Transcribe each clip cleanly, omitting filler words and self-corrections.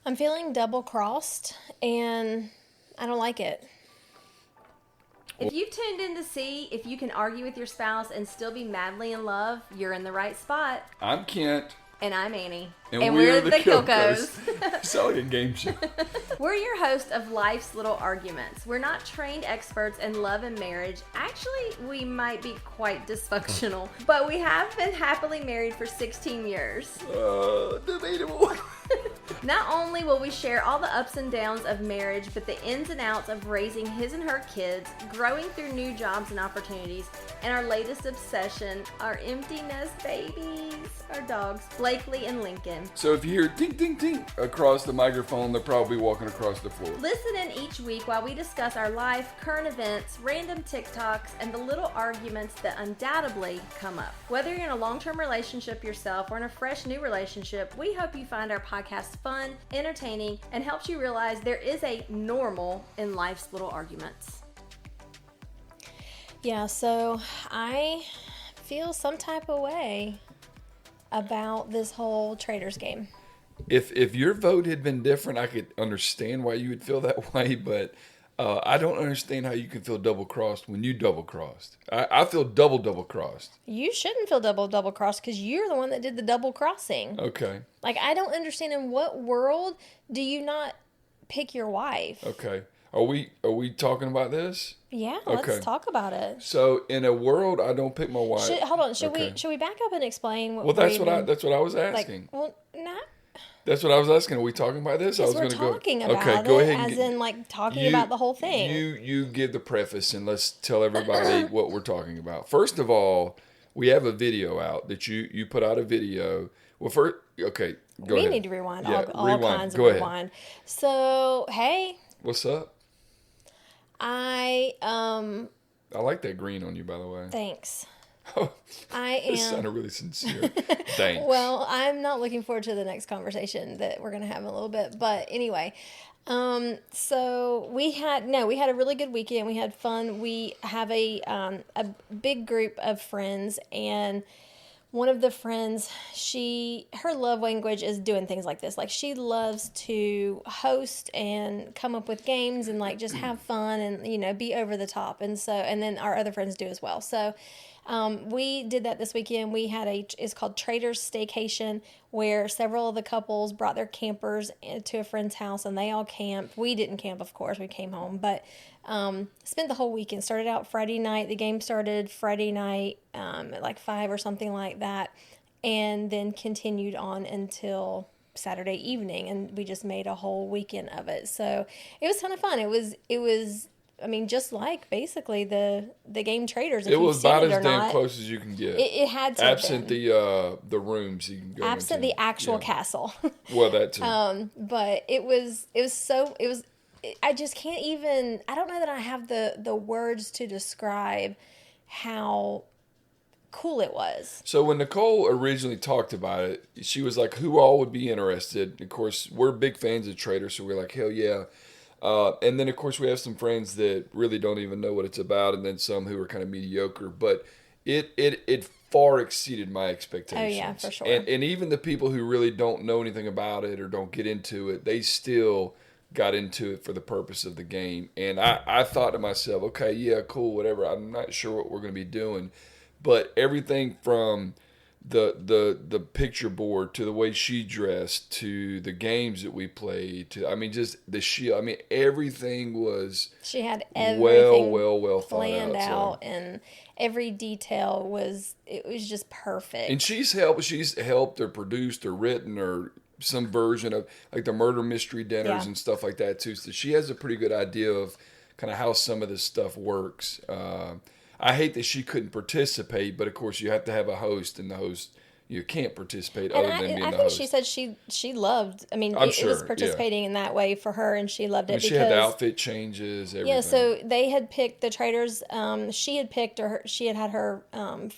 I'm feeling double-crossed, and I don't like it. If you've tuned in to see if you can argue with your spouse and still be madly in love, you're in the right spot. I'm Kent. And I'm Annie. And we're the Kilkos. Sound like a game show. We're your host of Life's Little Arguments. We're not trained experts in love and marriage. Actually, we might be quite dysfunctional, but we have been happily married for 16 years. Debatable. Not only will we share all the ups and downs of marriage, but the ins and outs of raising his and her kids, growing through new jobs and opportunities, and our latest obsession, our empty nest babies, our dogs, Blakely and Lincoln. So if you hear tink, tink, tink across the microphone, they're probably walking across the floor. Listen in each week while we discuss our life, current events, random TikToks, and the little arguments that undoubtedly come up. Whether you're in a long-term relationship yourself or in a fresh new relationship, we hope you find our podcast fun, entertaining, and helps you realize there is a normal in life's little arguments. Yeah, so I feel some type of way about this whole Traitors game. If your vote had been different, I could understand why you would feel that way, but I don't understand how you can feel double-crossed when you double-crossed. I feel double-crossed. You shouldn't feel double-crossed because you're the one that did the double-crossing. Okay. Like, I don't understand in what world do you not pick your wife? Okay. Are we talking about this? Yeah, Okay. let's talk about it. So in a world, I don't pick my wife. Hold on, should Okay. we back up and explain what? Well, that's what I was like. asking. Well, not. That's what I was asking. Are we talking about this? Yes, I was we're gonna talking go. about Okay, it, go ahead. And as in like talking about the whole thing. You give the preface and let's tell everybody what we're talking about. First of all, we have a video out that you put out a video. Well, first, okay, go ahead. We need to rewind Yeah, all kinds of Go ahead. rewind. So, hey. What's up? I like that green on you, by the way. Thanks. Oh, I am. It sounded really sincere. Thanks. Well, I'm not looking forward to the next conversation that we're going to have in a little bit. But anyway, so we had a really good weekend. We had fun. We have a big group of friends, and one of the friends, her love language is doing things like this. Like, she loves to host and come up with games and like just have fun and, you know, be over the top. And then our other friends do as well. So, we did that this weekend. We had it's called Traitors staycation, where several of the couples brought their campers to a friend's house and they all camped. We didn't camp, of course. We came home, but spent the whole weekend. Started out Friday night. The game started Friday night at like 5 or something like that, and then continued on until Saturday evening, and we just made a whole weekend of it. So it was a ton of fun. It was. I mean, just like basically the game Traitors. If it was about as damn not, close as you can get. It had to absent the rooms you can go absent into. the actual castle. Well, that too. But it was. I just can't even. I don't know that I have the words to describe how cool it was. So when Nicole originally talked about it, she was like, "Who all would be interested?" Of course, we're big fans of Traitors, so we're like, "Hell yeah!" And then, of course, we have some friends that really don't even know what it's about, and then some who are kind of mediocre. But it far exceeded my expectations. Oh, yeah, for sure. And even the people who really don't know anything about it or don't get into it, they still got into it for the purpose of the game. And I thought to myself, okay, yeah, cool, whatever. I'm not sure what we're going to be doing. But everything from the picture board to the way she dressed to the games that we played to, I mean, just the shield. I mean, everything was she had everything well planned out, so. And every detail was just perfect. And she's helped or produced or written or some version of like the murder mystery dinners and stuff like that too. So she has a pretty good idea of kind of how some of this stuff works. I hate that she couldn't participate, but of course you have to have a host, and the host, you can't participate other than being the host. I think she said she loved. I mean, it was participating in that way for her, and she loved it. She had the outfit changes. Everything. Yeah, so they had picked the Traitors. She had picked, or she had her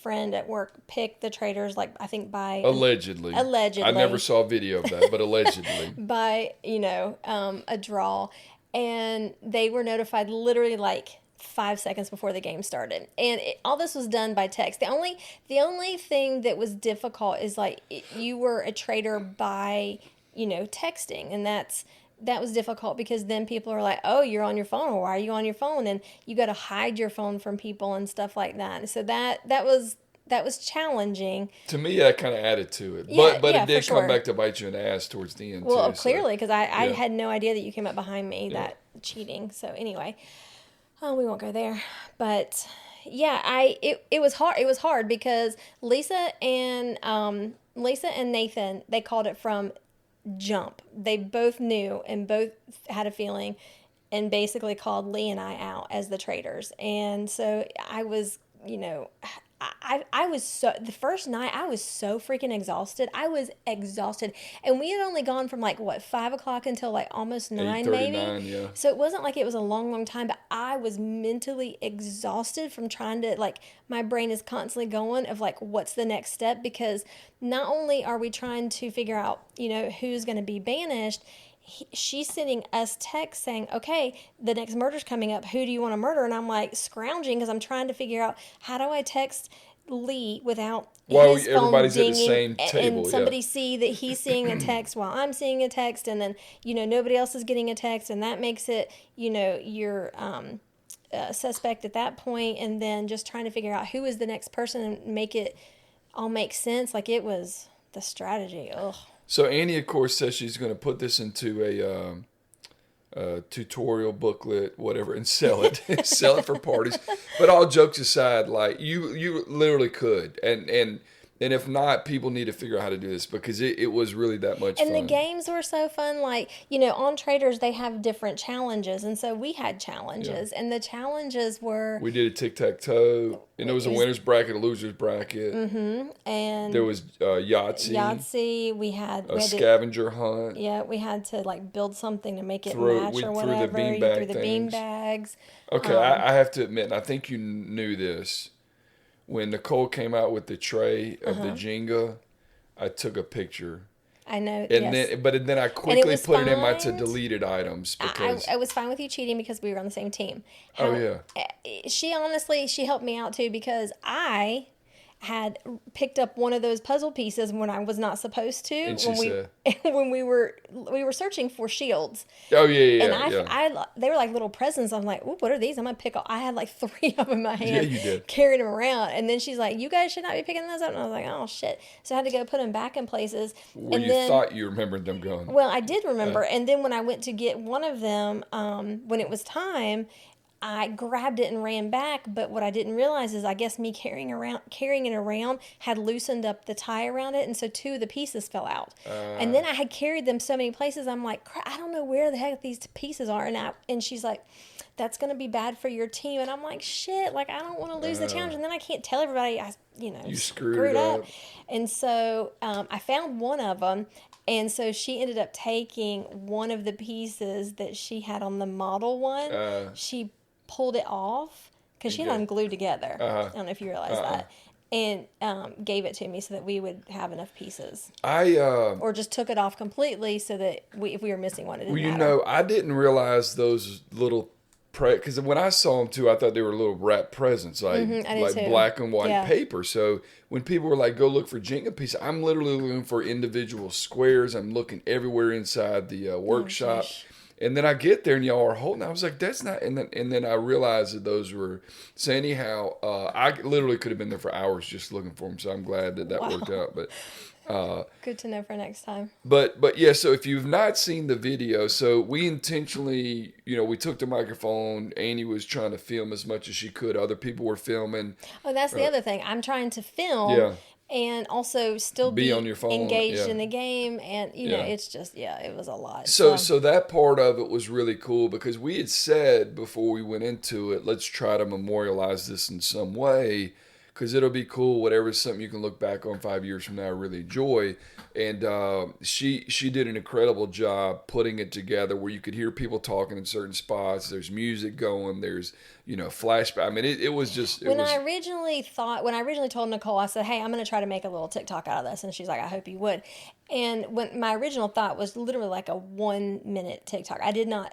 friend at work pick the Traitors. Like, I think by allegedly. I never saw a video of that, but allegedly by a draw, and they were notified literally like 5 seconds before the game started, and all this was done by text. The only thing that was difficult is like you were a traitor by texting. And that was difficult because then people are like, oh, you're on your phone, or why are you on your phone? And you got to hide your phone from people and stuff like that. And so that was challenging. To me, that kind of added to it. Yeah, But yeah, it did for come sure. back to bite you in the ass towards the end, Well, too. clearly, because I yeah. had no idea that you came up behind me, that cheating. So anyway, we won't go there. But yeah, it was hard. It was hard because Lisa and Nathan, they called it from jump. They both knew and both had a feeling, and basically called Lee and I out as the traitors. And so I was, I was so, the first night I was so freaking exhausted. I was exhausted. And we had only gone from 5 o'clock until almost 9 maybe. 8:39, yeah. So it wasn't like it was a long, long time, but I was mentally exhausted from trying to, my brain is constantly going of what's the next step? Because not only are we trying to figure out, who's going to be banished, she's sending us texts saying, okay, the next murder's coming up. Who do you want to murder? And I'm scrounging because I'm trying to figure out, how do I text Lee without his phone everybody's dinging at the same table, and somebody see that he's seeing a text while I'm seeing a text, and then nobody else is getting a text, and that makes it you're suspect at that point, and then just trying to figure out who is the next person and make it all make sense. It was the strategy. Ugh. So Annie, of course, says she's going to put this into a tutorial booklet, whatever, and sell it, sell it for parties. But all jokes aside, you literally could, and if not, people need to figure out how to do this because it was really that much fun. And the games were so fun. On Traitors, they have different challenges. And so we had challenges. Yeah. And the challenges were... We did a tic-tac-toe. And there was a winner's bracket, a loser's bracket. Mm-hmm. And there was Yahtzee. Yahtzee. We had scavenger hunt. Yeah, we had to build something to make it match or whatever. Threw the bean bags. Okay, I have to admit, and I think you knew this. When Nicole came out with the tray of the Jenga, I took a picture. I know. And yes. then I quickly put it in my to deleted items because I was fine with you cheating because we were on the same team. Yeah. She helped me out too because I had picked up one of those puzzle pieces when I was not supposed to. And when we were searching for shields. Oh yeah. And they were like little presents. I'm like, ooh, what are these? I'm gonna pick up. I had 3 of them in my hand. Yeah, you did. Carrying them around. And then she's like, you guys should not be picking those up. And I was like, oh shit. So I had to go put them back in places. Where you thought you remembered them going. Well, I did remember. And then when I went to get one of them, when it was time, I grabbed it and ran back, but what I didn't realize is I guess me carrying it around had loosened up the tie around it, and so 2 of the pieces fell out. And then I had carried them so many places, I'm like, I don't know where the heck these pieces are. And she's like, that's going to be bad for your team. And I'm like, shit, I don't want to lose the challenge. And then I can't tell everybody, you screwed up. And so I found one of them. And so she ended up taking one of the pieces that she had on the model one. She pulled it off because she had them glued together. I don't know if you realize that. And gave it to me so that we would have enough pieces. Or just took it off completely so that if we were missing one, it didn't matter. I didn't realize those little... Because when I saw them too, I thought they were little wrap presents, black and white paper. So when people were like, go look for Jenga pieces, I'm literally looking for individual squares. I'm looking everywhere inside the workshop. And then I get there and y'all are holding. I was like, that's not. And then I realized that those were. So anyhow, I literally could have been there for hours just looking for them. So I'm glad that worked out. But good to know for next time. But yeah. So if you've not seen the video, so we intentionally, we took the microphone. Annie was trying to film as much as she could. Other people were filming. Oh, that's the other thing. I'm trying to film. Yeah. And also still be on your phone, engaged in the game. And, it's just, it was a lot. So that part of it was really cool because we had said before we went into it, let's try to memorialize this in some way because it'll be cool, whatever, something you can look back on 5 years from now and really enjoy. And she did an incredible job putting it together where you could hear people talking in certain spots. There's music going. There's, flashback. I mean, it was just... When I originally told Nicole, I said, hey, I'm going to try to make a little TikTok out of this. And she's like, I hope you would. And when my original thought was literally like a 1-minute TikTok. I did not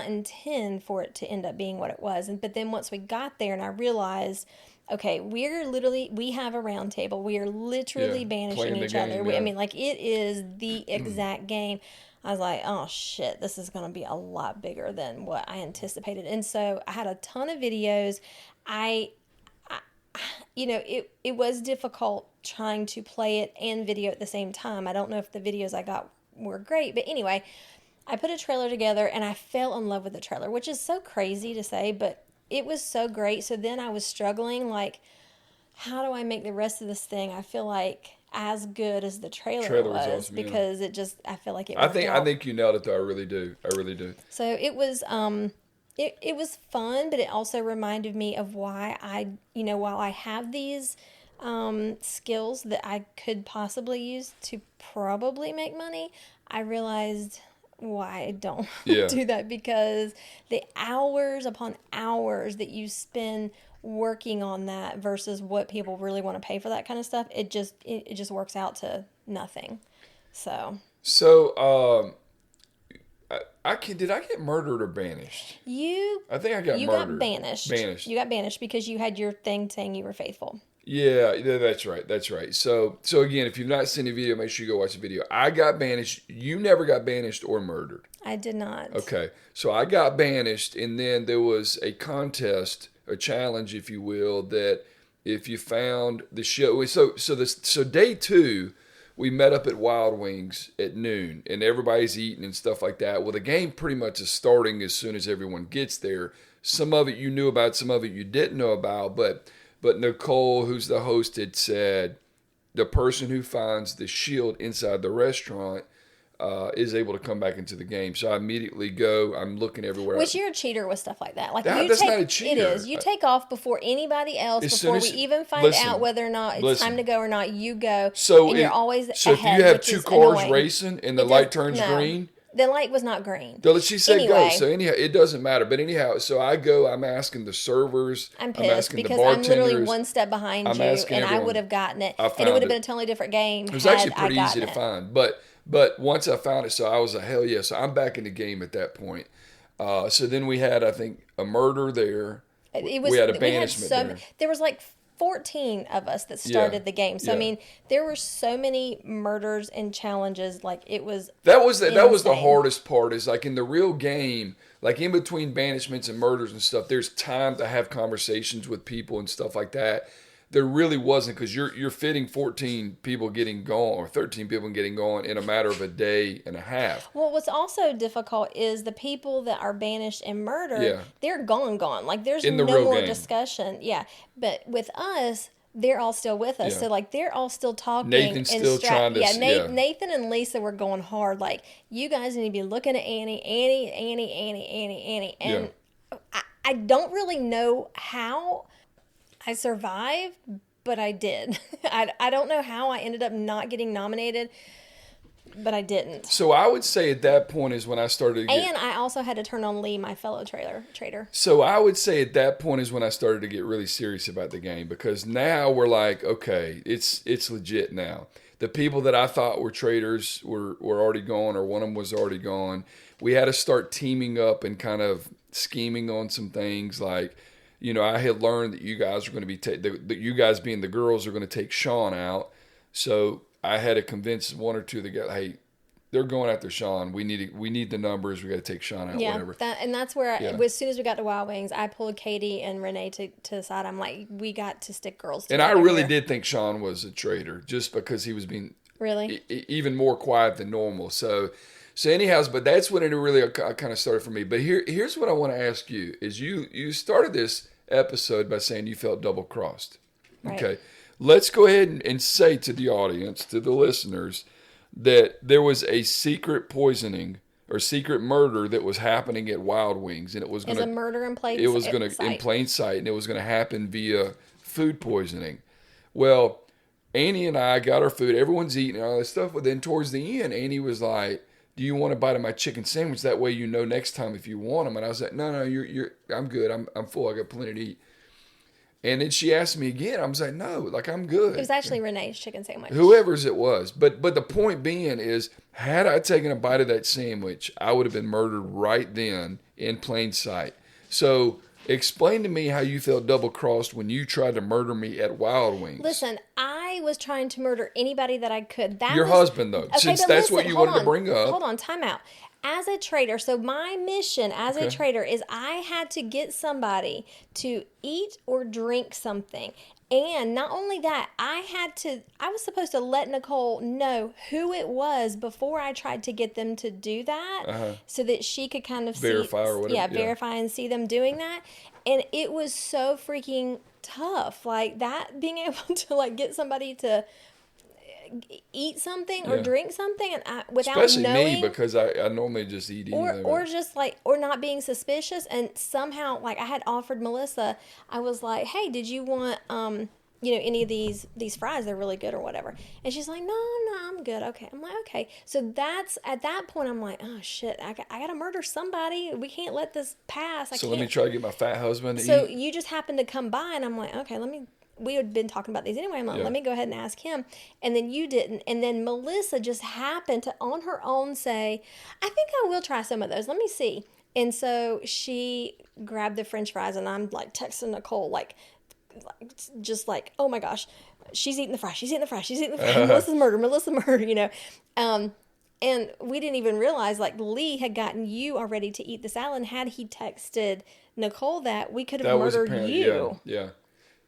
intend for it to end up being what it was. But then once we got there and I realized... okay, we have a round table. We are literally banishing playing the each other. game, yeah. I mean, like, it is the exact game. I was like, oh shit, this is going to be a lot bigger than what I anticipated. And so I had a ton of videos. It was difficult trying to play it and video at the same time. I don't know if the videos I got were great, but anyway, I put a trailer together and I fell in love with the trailer, which is so crazy to say, but it was so great. So then I was struggling, like, how do I make the rest of this thing, I feel like, as good as the trailer was awesome, yeah. because it just, I feel like it I worked out. think you nailed it though. I really do. So it was it was fun, but it also reminded me of why while I have these skills that I could possibly use to probably make money, I realized why I don't do that, because the hours upon hours that you spend working on that versus what people really want to pay for that kind of stuff, it just works out to nothing. So did I get murdered or banished? I think I got murdered. You got banished. You got banished because you had your thing saying you were faithful. Yeah, that's right. So again, if you've not seen the video, make sure you go watch the video. I got banished. You never got banished or murdered. I did not. Okay, so I got banished, and then there was a contest, a challenge, if you will, that if you found the show. So day 2, we met up at Wild Wings at noon, and everybody's eating and stuff like that. Well, the game pretty much is starting as soon as everyone gets there. Some of it you knew about, some of it you didn't know about, but Nicole, who's the host, had said the person who finds the shield inside the restaurant is able to come back into the game. So I immediately go. I'm looking everywhere. Which you're a cheater with stuff like that. Like that's not a cheater. It is. You take off before anybody else. Before we even find out whether or not it's time to go or not. You go. And you're always ahead. So if you have 2 cars racing and the light turns green. The light was not green. She said go. So anyhow, it doesn't matter. But anyhow, so I go. I'm asking the servers. I'm pissed because I'm literally one step behind you, and everyone. I would have gotten it, and it would have been a totally different game. It was actually pretty easy to find, but once I found it, so I was hell yeah. So I'm back in the game at that point. So then we had, I think, a murder there. We had a banishment there. There was like 14 of us that started the game. So I mean, there were so many murders and challenges. Like it was. That was the hardest part. Is like in the real game, like in between banishments and murders and stuff. There's time to have conversations with people and stuff like that. There really wasn't, because you're fitting 14 people getting gone or 13 people getting gone in a matter of a day and a half. Well, what's also difficult is the people that are banished and murdered, they're gone. Like there's no more game. Discussion. Yeah. But with us, they're all still with us. So like they're all still talking. Nathan's still trying to... Nathan and Lisa were going hard. Like, you guys need to be looking at Annie. And I don't really know how I survived, but I did. I don't know how I ended up not getting nominated, but I didn't. So I would say at that point is when I started and I also had to turn on Lee, my fellow traitor. So I would say at that point is when I started to get really serious about the game, because now we're like, okay, it's legit now. The people that I thought were traitors were already gone, or one of them was already gone. We had to start teaming up and kind of scheming on some things like... I had learned that you guys are going to be that you guys being the girls are going to take Sean out. So I had to convince one or two of the guys, hey, they're going after Sean. We need the numbers. We got to take Sean out. Whatever. That's where as soon as we got to Wild Wings, I pulled Katie and Renee to the side. I'm like, we got to stick girls together. And I really did think Sean was a traitor, just because he was being even more quiet than normal. So anyhow, but that's when it really kind of started for me. But here's what I want to ask you: is you started this episode by saying you felt double-crossed. Right. Okay, let's go ahead and say to the audience, to the listeners, that there was a secret poisoning or secret murder that was happening at Wild Wings, and it was going to... a murder in plain sight. It was going to in plain sight, and it was going to happen via food poisoning. Well, Annie and I got our food. Everyone's eating all this stuff, but then towards the end, Annie was like, do you want a bite of my chicken sandwich? That way next time if you want them. And I was like, no, I'm good. I'm full. I got plenty to eat. And then she asked me again. I was like, no, like I'm good. It was actually Renee's chicken sandwich. Whoever's it was. But the point being is, had I taken a bite of that sandwich, I would have been murdered right then in plain sight. So Explain to me how you felt double-crossed when you tried to murder me at Wild Wings. Listen, I was trying to murder anybody that I could. Your husband, though, since that's what you wanted to bring up. Hold on, time out. As a traitor, so my mission as a traitor is I had to get somebody to eat or drink something. And not only that, I was supposed to let Nicole know who it was before I tried to get them to do that so that she could kind of verify or whatever. Yeah, verify and see them doing that. And it was so freaking tough. Like that, being able to like get somebody to eat something or drink something and without especially knowing, me, because I normally just eat anything. Or just like, or not being suspicious. And somehow, like I had offered Melissa, I was like, hey, did you want, any of these fries? They're really good or whatever. And she's like, no, I'm good. Okay. I'm like, okay. So that's, at that point, I'm like, oh shit, I got to murder somebody. We can't let this pass. Let me try to get my fat husband to eat. So eat. you just happened to come by and I'm like, okay, we had been talking about these anyway. I'm like, let me go ahead and ask him. And then you didn't. And then Melissa just happened to, on her own, say, I think I will try some of those. Let me see. And so she grabbed the French fries, and I'm like texting Nicole, like just like, oh my gosh, she's eating the fries. She's eating the fries. She's eating the fries. Melissa murder, And we didn't even realize, like, Lee had gotten you already to eat the salad. And had he texted Nicole that, we could have murdered you. Yeah.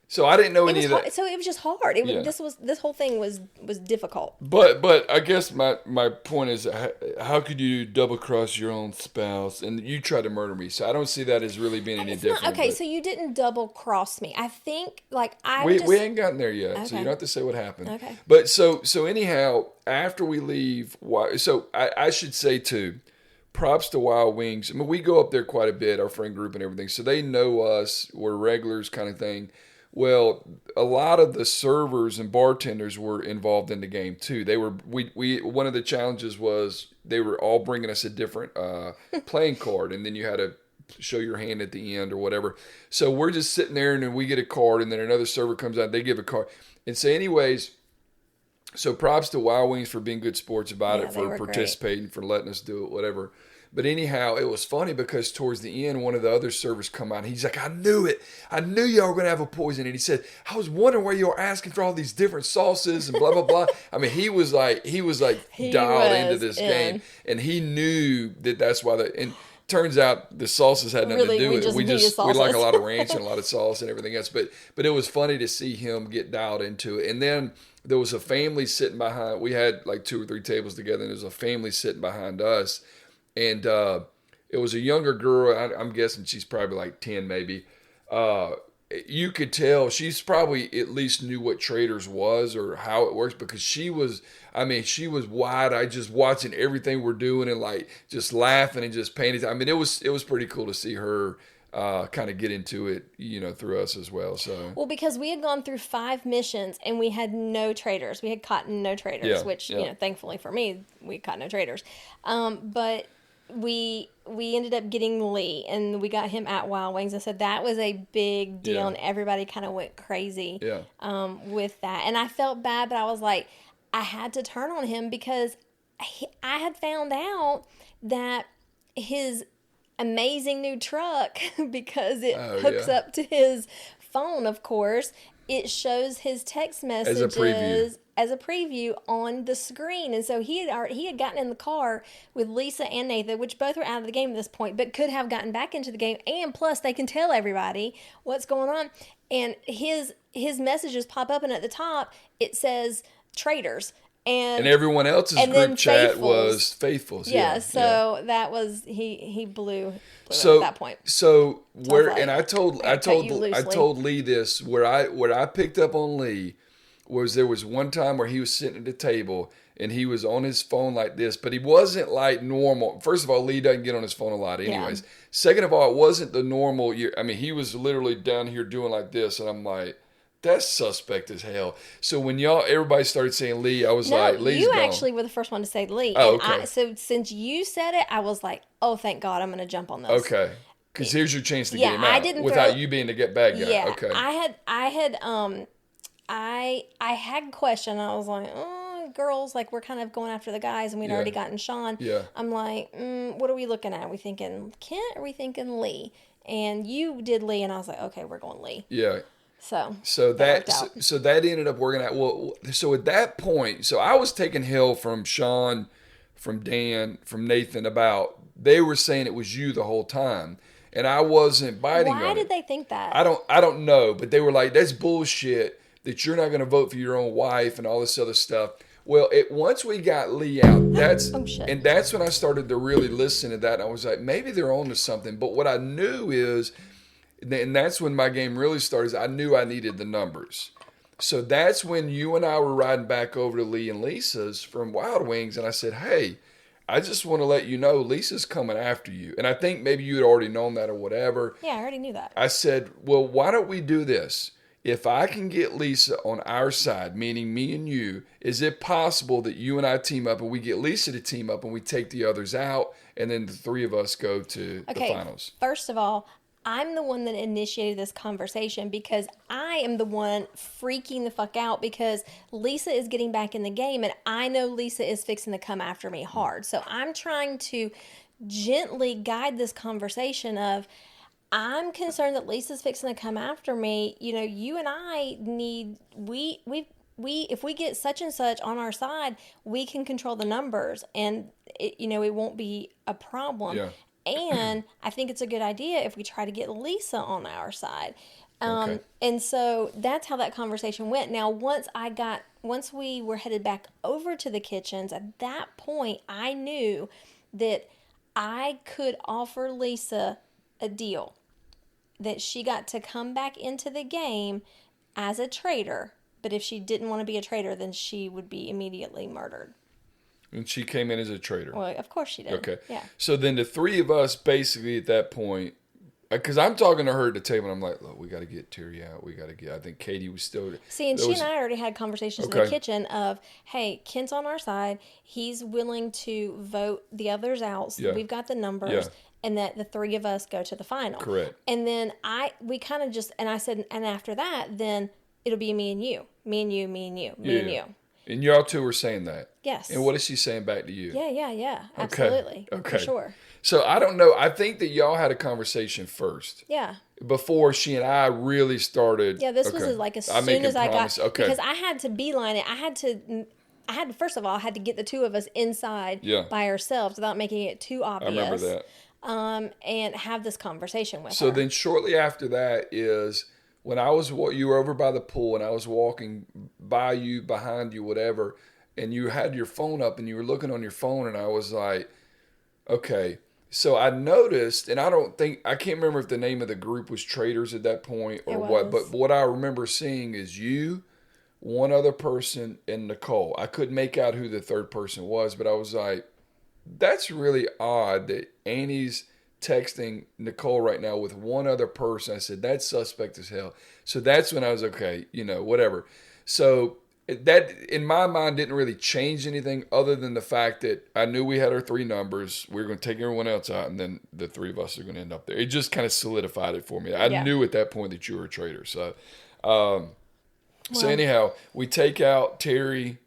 So I didn't know any of that. So it was just hard. This whole thing was difficult. But I guess my point is, how could you double cross your own spouse? And you tried to murder me, so I don't see that as really being any different. Okay, so you didn't double cross me. I think we ain't gotten there yet, okay. So you don't have to say what happened. Okay. But so anyhow, after we leave, so I should say too, props to Wild Wings. I mean, we go up there quite a bit, our friend group and everything, so they know us. We're regulars, kind of thing. Well, a lot of the servers and bartenders were involved in the game too. They were we one of the challenges was they were all bringing us a different playing card, and then you had to show your hand at the end or whatever. So we're just sitting there, and then we get a card, and then another server comes out, they give a card, and so anyways. So props to Wild Wings for being good sports about it, for participating, for letting us do it, whatever. But anyhow, it was funny because towards the end, one of the other servers come out. And he's like, I knew it. I knew y'all were going to have a poison. And he said, I was wondering why you were asking for all these different sauces and blah, blah, blah. I mean, he was like dialed into this game. And he knew that's why and turns out the sauces had nothing to do with it. We like a lot of ranch and a lot of sauce and everything else. But it was funny to see him get dialed into it. And then there was a family sitting behind. We had like 2 or 3 tables together, and there was a family sitting behind us. And it was a younger girl. I'm guessing she's probably like 10 maybe. You could tell she's probably at least knew what Traitors was or how it works, because she was wide-eyed, just watching everything we're doing and like just laughing and just paying attention. I mean, it was pretty cool to see her kind of get into it, through us as well. So because we had gone through 5 missions and we had no traitors. We had caught no traitors, which thankfully for me, we caught no traitors. But we ended up getting Lee, and we got him at Wild Wings, and so that was a big deal, and everybody kind of went crazy with that. And I felt bad, but I was like, I had to turn on him because I had found out that his amazing new truck, because it hooks up to his phone, of course, it shows his text messages as a preview on the screen. And so he had gotten in the car with Lisa and Nathan, which both were out of the game at this point, but could have gotten back into the game. And plus, they can tell everybody what's going on. And his messages pop up, and at the top it says Traitors. And everyone else's group chat was Faithfuls. So that was he blew at that point. So I told Lee this, where I picked up on Lee was there was one time where he was sitting at the table and he was on his phone like this, but he wasn't like normal. First of all, Lee doesn't get on his phone a lot anyways. Yeah. Second of all, it wasn't the normal. I mean, he was literally down here doing like this, and I'm like, that's suspect as hell. So when everybody started saying Lee, I was like, Lee's gone. You actually were the first one to say Lee. Oh, okay. So since you said it, I was like, oh, thank God, I'm going to jump on this. Okay. Because here's your chance to get him out without you being the bad guy. Yeah. Okay. I had questioned. I was like, girls, like, we're kind of going after the guys, and we'd already gotten Sean. Yeah. I'm like, what are we looking at? Are we thinking Kent? Or are we thinking Lee? and you did Lee, and I was like, okay, we're going Lee. Yeah. So that worked out. so that ended up working out. Well, so at that point, so I was taking hell from Sean, from Dan, from Nathan about they were saying it was you the whole time, and I wasn't biting on it. Why did they think that? I don't know, but they were like, that's bullshit that you're not going to vote for your own wife and all this other stuff. Well, once we got Lee out, that's when I started to really listen to that. And I was like, maybe they're on to something. But what I knew is, and that's when my game really started, I knew I needed the numbers. So that's when you and I were riding back over to Lee and Lisa's from Wild Wings, and I said, hey, I just want to let you know Lisa's coming after you. And I think maybe you had already known that or whatever. Yeah, I already knew that. I said, well, why don't we do this? If I can get Lisa on our side, meaning me and you, is it possible that you and I team up and we get Lisa to team up and we take the others out and then the three of us go to the finals? First of all, I'm the one that initiated this conversation because I am the one freaking the fuck out because Lisa is getting back in the game and I know Lisa is fixing to come after me hard. So I'm trying to gently guide this conversation of, I'm concerned that Lisa's fixing to come after me. You know, you and I need, if we get such and such on our side, we can control the numbers and it won't be a problem. Yeah. And I think it's a good idea if we try to get Lisa on our side. Okay. And so that's how that conversation went. Now, once we were headed back over to the kitchens, at that point, I knew that I could offer Lisa a deal that she got to come back into the game as a traitor. But if she didn't want to be a traitor, then she would be immediately murdered. And she came in as a traitor. Well, of course she did. Okay. Yeah. So then the three of us basically at that point, because I'm talking to her at the table, and I'm like, look, we got to get Terry out. I think Katie was still. See, and she and I already had conversations in the kitchen of, hey, Kent's on our side. He's willing to vote the others out. So we've got the numbers. Yeah. And that the three of us go to the final. Correct. And then we kind of just, and I said, and after that, then it'll be me and you. Me and you, me and you, me and you. And y'all two were saying that. Yes. And what is she saying back to you? Yeah. Absolutely. Okay. For sure. So I don't know. I think that y'all had a conversation first. Yeah. Before she and I really started. Yeah, this was like as soon as I got. Okay. Because I had to beeline it. I had to, first of all, I had to get the two of us inside by ourselves without making it too obvious. I remember that. And have this conversation with her. So then shortly after that is when you were over by the pool and I was walking by you, behind you, whatever, and you had your phone up and you were looking on your phone and I was like, okay. So I noticed, and I can't remember if the name of the group was Traitors at that point or what, but what I remember seeing is you, one other person, and Nicole. I couldn't make out who the third person was, but I was like, that's really odd that Annie's texting Nicole right now with one other person. I said, that's suspect as hell. So that's when I was okay, whatever. So that, in my mind, didn't really change anything other than the fact that I knew we had our three numbers. We were going to take everyone else out, and then the three of us are going to end up there. It just kind of solidified it for me. I knew at that point that you were a traitor. So, so anyhow, we take out Terry.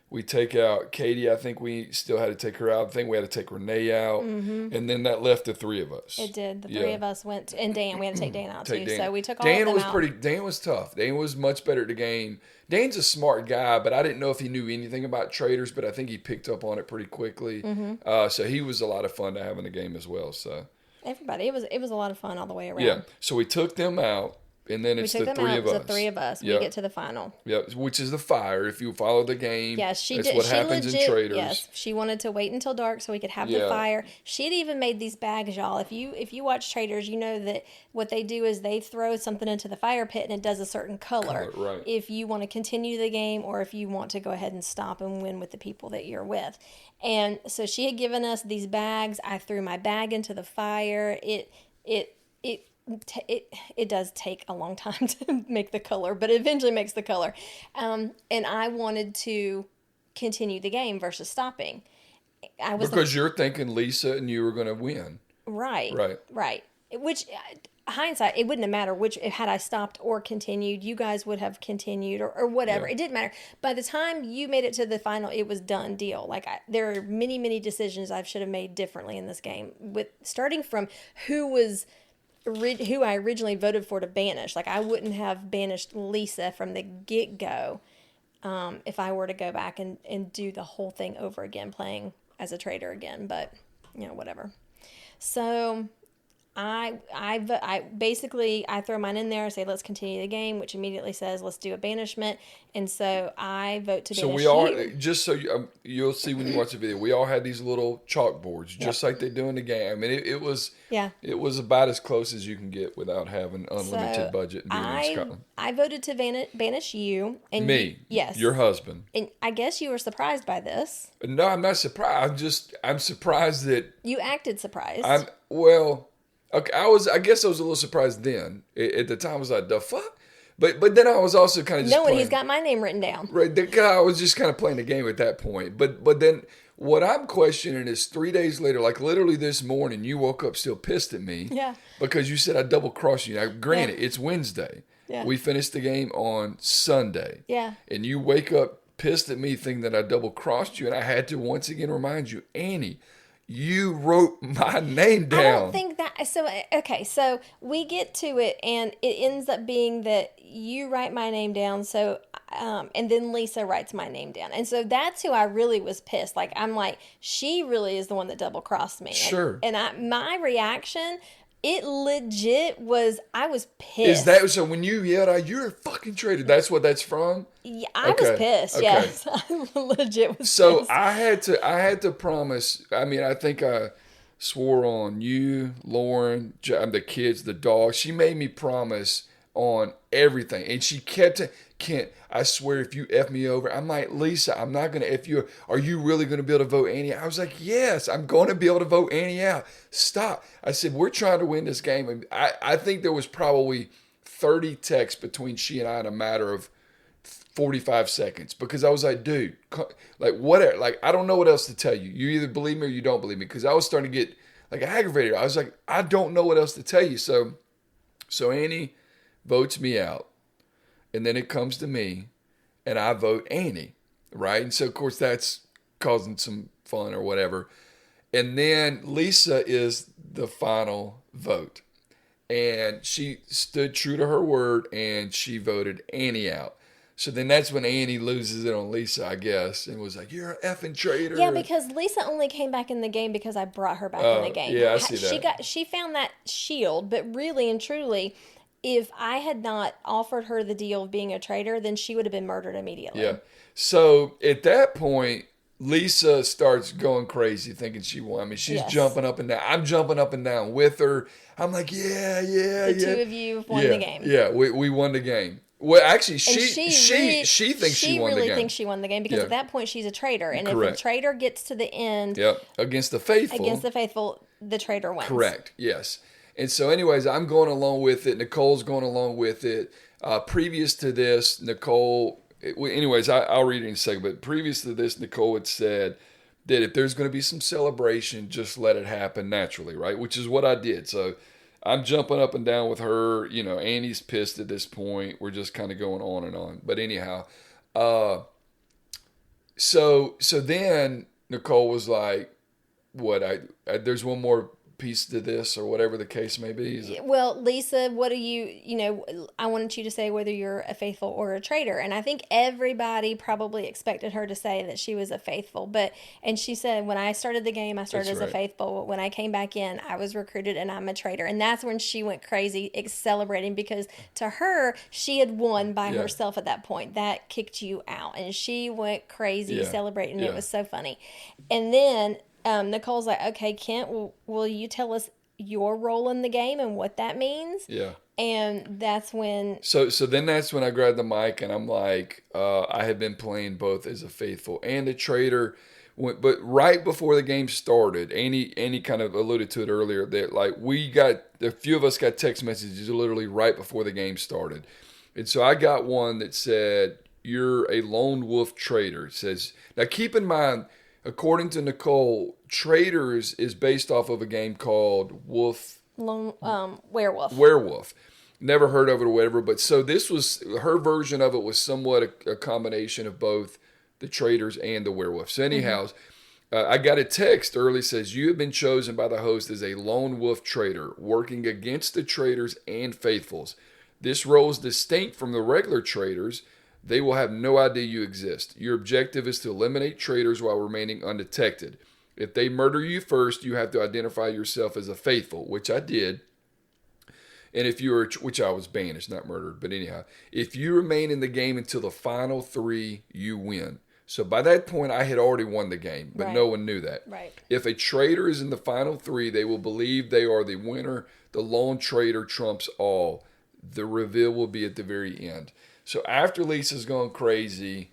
We take out Katie. I think we still had to take her out. I think we had to take Renee out. Mm-hmm. And then that left the three of us. It did. The three of us went. And Dan. We had to take Dan out, too. Dan. So we took all Dan of them out. Dan was tough. Dan was much better at the game. Dan's a smart guy, but I didn't know if he knew anything about Traitors, but I think he picked up on it pretty quickly. Mm-hmm. So he was a lot of fun to have in the game as well. So everybody. It was a lot of fun all the way around. Yeah. So we took them out. And then it's the three of us. The three of us. We get to the final. Yeah, which is the fire. If you follow the game, that's what happens in Traitors. Yes, she wanted to wait until dark so we could have the fire. She had even made these bags, y'all. If you watch Traitors, you know that what they do is they throw something into the fire pit and it does a certain color. Right. If you want to continue the game or if you want to go ahead and stop and win with the people that you're with. And so she had given us these bags. I threw my bag into the fire. It does take a long time to make the color, but it eventually makes the color. And I wanted to continue the game versus stopping. Because you're thinking Lisa and you were going to win. Right. Which, hindsight, it wouldn't have mattered had I stopped or continued. You guys would have continued or whatever. Yeah. It didn't matter. By the time you made it to the final, it was done deal. There are many, many decisions I should have made differently in this game. With starting from who was who I originally voted for to banish. Like, I wouldn't have banished Lisa from the get-go if I were to go back and do the whole thing over again, playing as a traitor again. But, whatever. So I basically throw mine in there, say let's continue the game, which immediately says let's do a banishment, and so I vote to banish. So we all, just so you'll see when you watch the video, we all had these little chalkboards, just like they do in the game. I mean, it was about as close as you can get without having unlimited budget and being in Scotland. I voted to banish you and me, yes, your husband, and I guess you were surprised by this. No, I'm not surprised. I'm surprised that you acted surprised. Okay, I guess I was a little surprised then. At the time, I was like, the fuck? But then I was also kind of just knowing he's got my name written down. Right, I was just kind of playing the game at that point. But then what I'm questioning is 3 days later, like literally this morning, you woke up still pissed at me. Yeah. Because you said I double-crossed you. Now, granted, it's Wednesday. Yeah. We finished the game on Sunday. Yeah. And you wake up pissed at me thinking that I double-crossed you, and I had to once again remind you, Annie, you wrote my name down. I don't think that. So, okay. So we get to it, and it ends up being that you write my name down. So, and then Lisa writes my name down. And so that's who I really was pissed. Like, I'm like, she really is the one that double crossed me. Sure. And my reaction, it legit was, I was pissed. Is that so? When you yelled out, "You're a fucking traitor," that's what that's from? Yeah, I was pissed. Okay. Yes, I legit was. So pissed. I had to promise. I mean, I think I swore on you, Lauren, the kids, the dog. She made me promise on everything, and she kept it. Kent, I swear if you F me over, I'm like, Lisa, I'm not going to F you. Are you really going to be able to vote Annie out? I was like, yes, I'm going to be able to vote Annie out. Stop. I said, we're trying to win this game. And I think there was probably 30 texts between she and I in a matter of 45 seconds because I was like, dude, like whatever. Like, I don't know what else to tell you. You either believe me or you don't believe me because I was starting to get like aggravated. I was like, I don't know what else to tell you. So Annie votes me out. And then it comes to me, and I vote Annie, right? And so, of course, that's causing some fun or whatever. And then Lisa is the final vote. And she stood true to her word, and she voted Annie out. So then that's when Annie loses it on Lisa, I guess, and was like, you're an effing traitor. Yeah, because Lisa only came back in the game because I brought her back in the game. Yeah, I see that. She found that shield, but really and truly, if I had not offered her the deal of being a traitor, then she would have been murdered immediately. Yeah. So at that point, Lisa starts going crazy thinking she won. I mean, she's jumping up and down. I'm jumping up and down with her. I'm like, the two of you won the game. Yeah, we won the game. Well, actually, she thinks she won the game. She really thinks she won the game because at that point she's a traitor. And if a traitor gets to the end against the faithful, the traitor wins. Correct, yes. And so anyways, I'm going along with it. Nicole's going along with it. Previous to this, Nicole, anyways, I'll read it in a second. But previous to this, Nicole had said that if there's going to be some celebration, just let it happen naturally, right? Which is what I did. So I'm jumping up and down with her. You know, Annie's pissed at this point. We're just kind of going on and on. But anyhow, so then Nicole was like, what, there's one more piece to this or whatever the case may be. Well, Lisa, what do I wanted you to say whether you're a faithful or a traitor. And I think everybody probably expected her to say that she was a faithful. And she said, when I started the game, I started as a faithful. When I came back in, I was recruited and I'm a traitor. And that's when she went crazy celebrating because to her, she had won by herself at that point. That kicked you out. And she went crazy celebrating. It was so funny. And then Nicole's like, okay, Kent, will you tell us your role in the game and what that means? Yeah. And that's when... So then that's when I grabbed the mic and I'm like, I had been playing both as a faithful and a traitor. But right before the game started, Annie kind of alluded to it earlier, that like a few of us got text messages literally right before the game started. And so I got one that said, you're a lone wolf traitor. It says, now keep in mind, according to Nicole, Traitors is based off of a game called Werewolf. Werewolf. Never heard of it or whatever, but so this was, her version of it was somewhat a combination of both the Traitors and the Werewolf. So anyhow, I got a text early, says, you have been chosen by the host as a lone wolf traitor, working against the traitors and faithfuls. This role is distinct from the regular traitors. They will have no idea you exist. Your objective is to eliminate traitors while remaining undetected. If they murder you first, you have to identify yourself as a faithful, which I did. And if you were, which I was banished, not murdered, but anyhow, if you remain in the game until the final 3, you win. So by that point, I had already won the game, but no one knew that. Right. If a traitor is in the final 3, they will believe they are the winner. The lone traitor trumps all. The reveal will be at the very end. So after Lisa's gone crazy,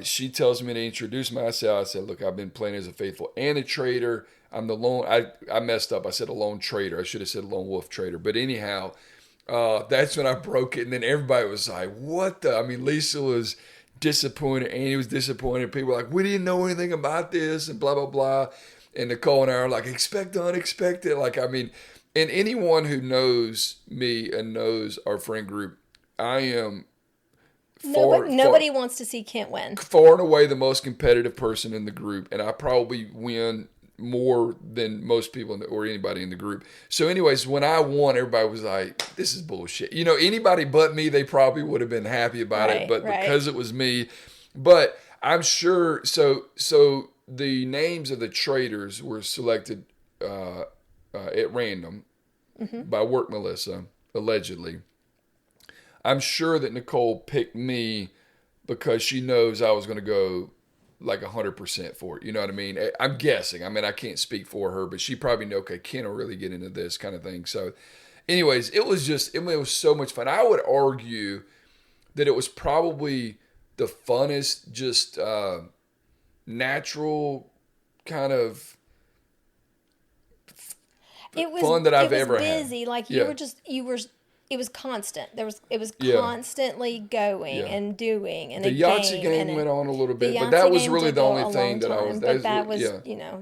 she tells me to introduce myself. I said, look, I've been playing as a faithful and a traitor. I'm the lone, I messed up. I said a lone traitor. I should have said lone wolf traitor. But anyhow, that's when I broke it. And then everybody was like, what the? I mean, Lisa was disappointed. Annie was disappointed. People were like, we didn't know anything about this and blah, blah, blah. And Nicole and I are like, expect the unexpected. Like, I mean, and anyone who knows me and knows our friend group, I am nobody wants to see Kent win. Far and away the most competitive person in the group. And I probably win more than most people or anybody in the group. So anyways, when I won, everybody was like, this is bullshit. You know, anybody but me, they probably would have been happy about it. But because it was me, but I'm sure. So the names of the traitors were selected at random by Work Melissa, allegedly. I'm sure that Nicole picked me because she knows I was going to go like 100% for it. You know what I mean? I'm guessing. I mean, I can't speak for her, but she probably knew, okay, Ken will really get into this kind of thing. So anyways, it was so much fun. I would argue that it was probably the funnest, just natural kind of fun that I've ever had. Busy. Like you were it was constant. It was constantly going and doing, and the Yahtzee game went on a little bit, but that was really the only thing that I was. That was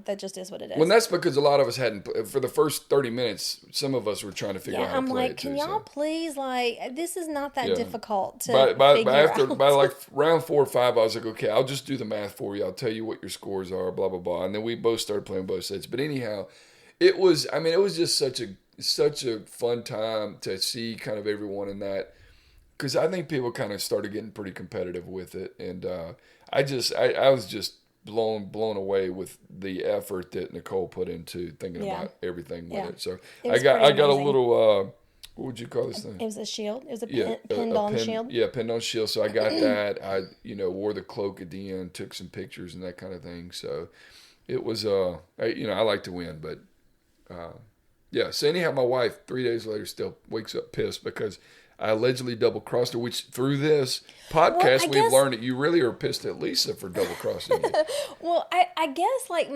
that just is what it is. Well, that's because a lot of us hadn't. For the first 30 minutes, some of us were trying to figure out how to play it too. I'm like, can y'all please, like, this is not that difficult to by out. By like round 4 or 5, I was like, okay, I'll just do the math for you. I'll tell you what your scores are, blah blah blah, and then we both started playing both sets. But anyhow, it was just such a fun time to see kind of everyone in that, because I think people kind of started getting pretty competitive with it, and I was just blown away with the effort that Nicole put into thinking about everything with it. So I got a little what would you call this thing? It was a shield. It was a pinned on shield. Yeah, pinned on shield. So I got that. I wore the cloak at the end, took some pictures and that kind of thing. So it was I like to win, but. Yeah, so anyhow, my wife 3 days later still wakes up pissed because I allegedly double-crossed her, which through this podcast we've learned that you really are pissed at Lisa for double-crossing you. Well, I guess what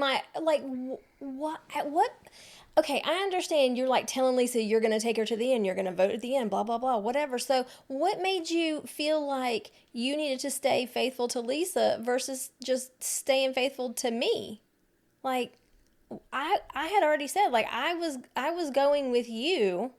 okay, I understand you're like telling Lisa you're going to take her to the end, you're going to vote at the end, blah, blah, blah, whatever. So what made you feel like you needed to stay faithful to Lisa versus just staying faithful to me? Like... I had already said, like, I was going with you.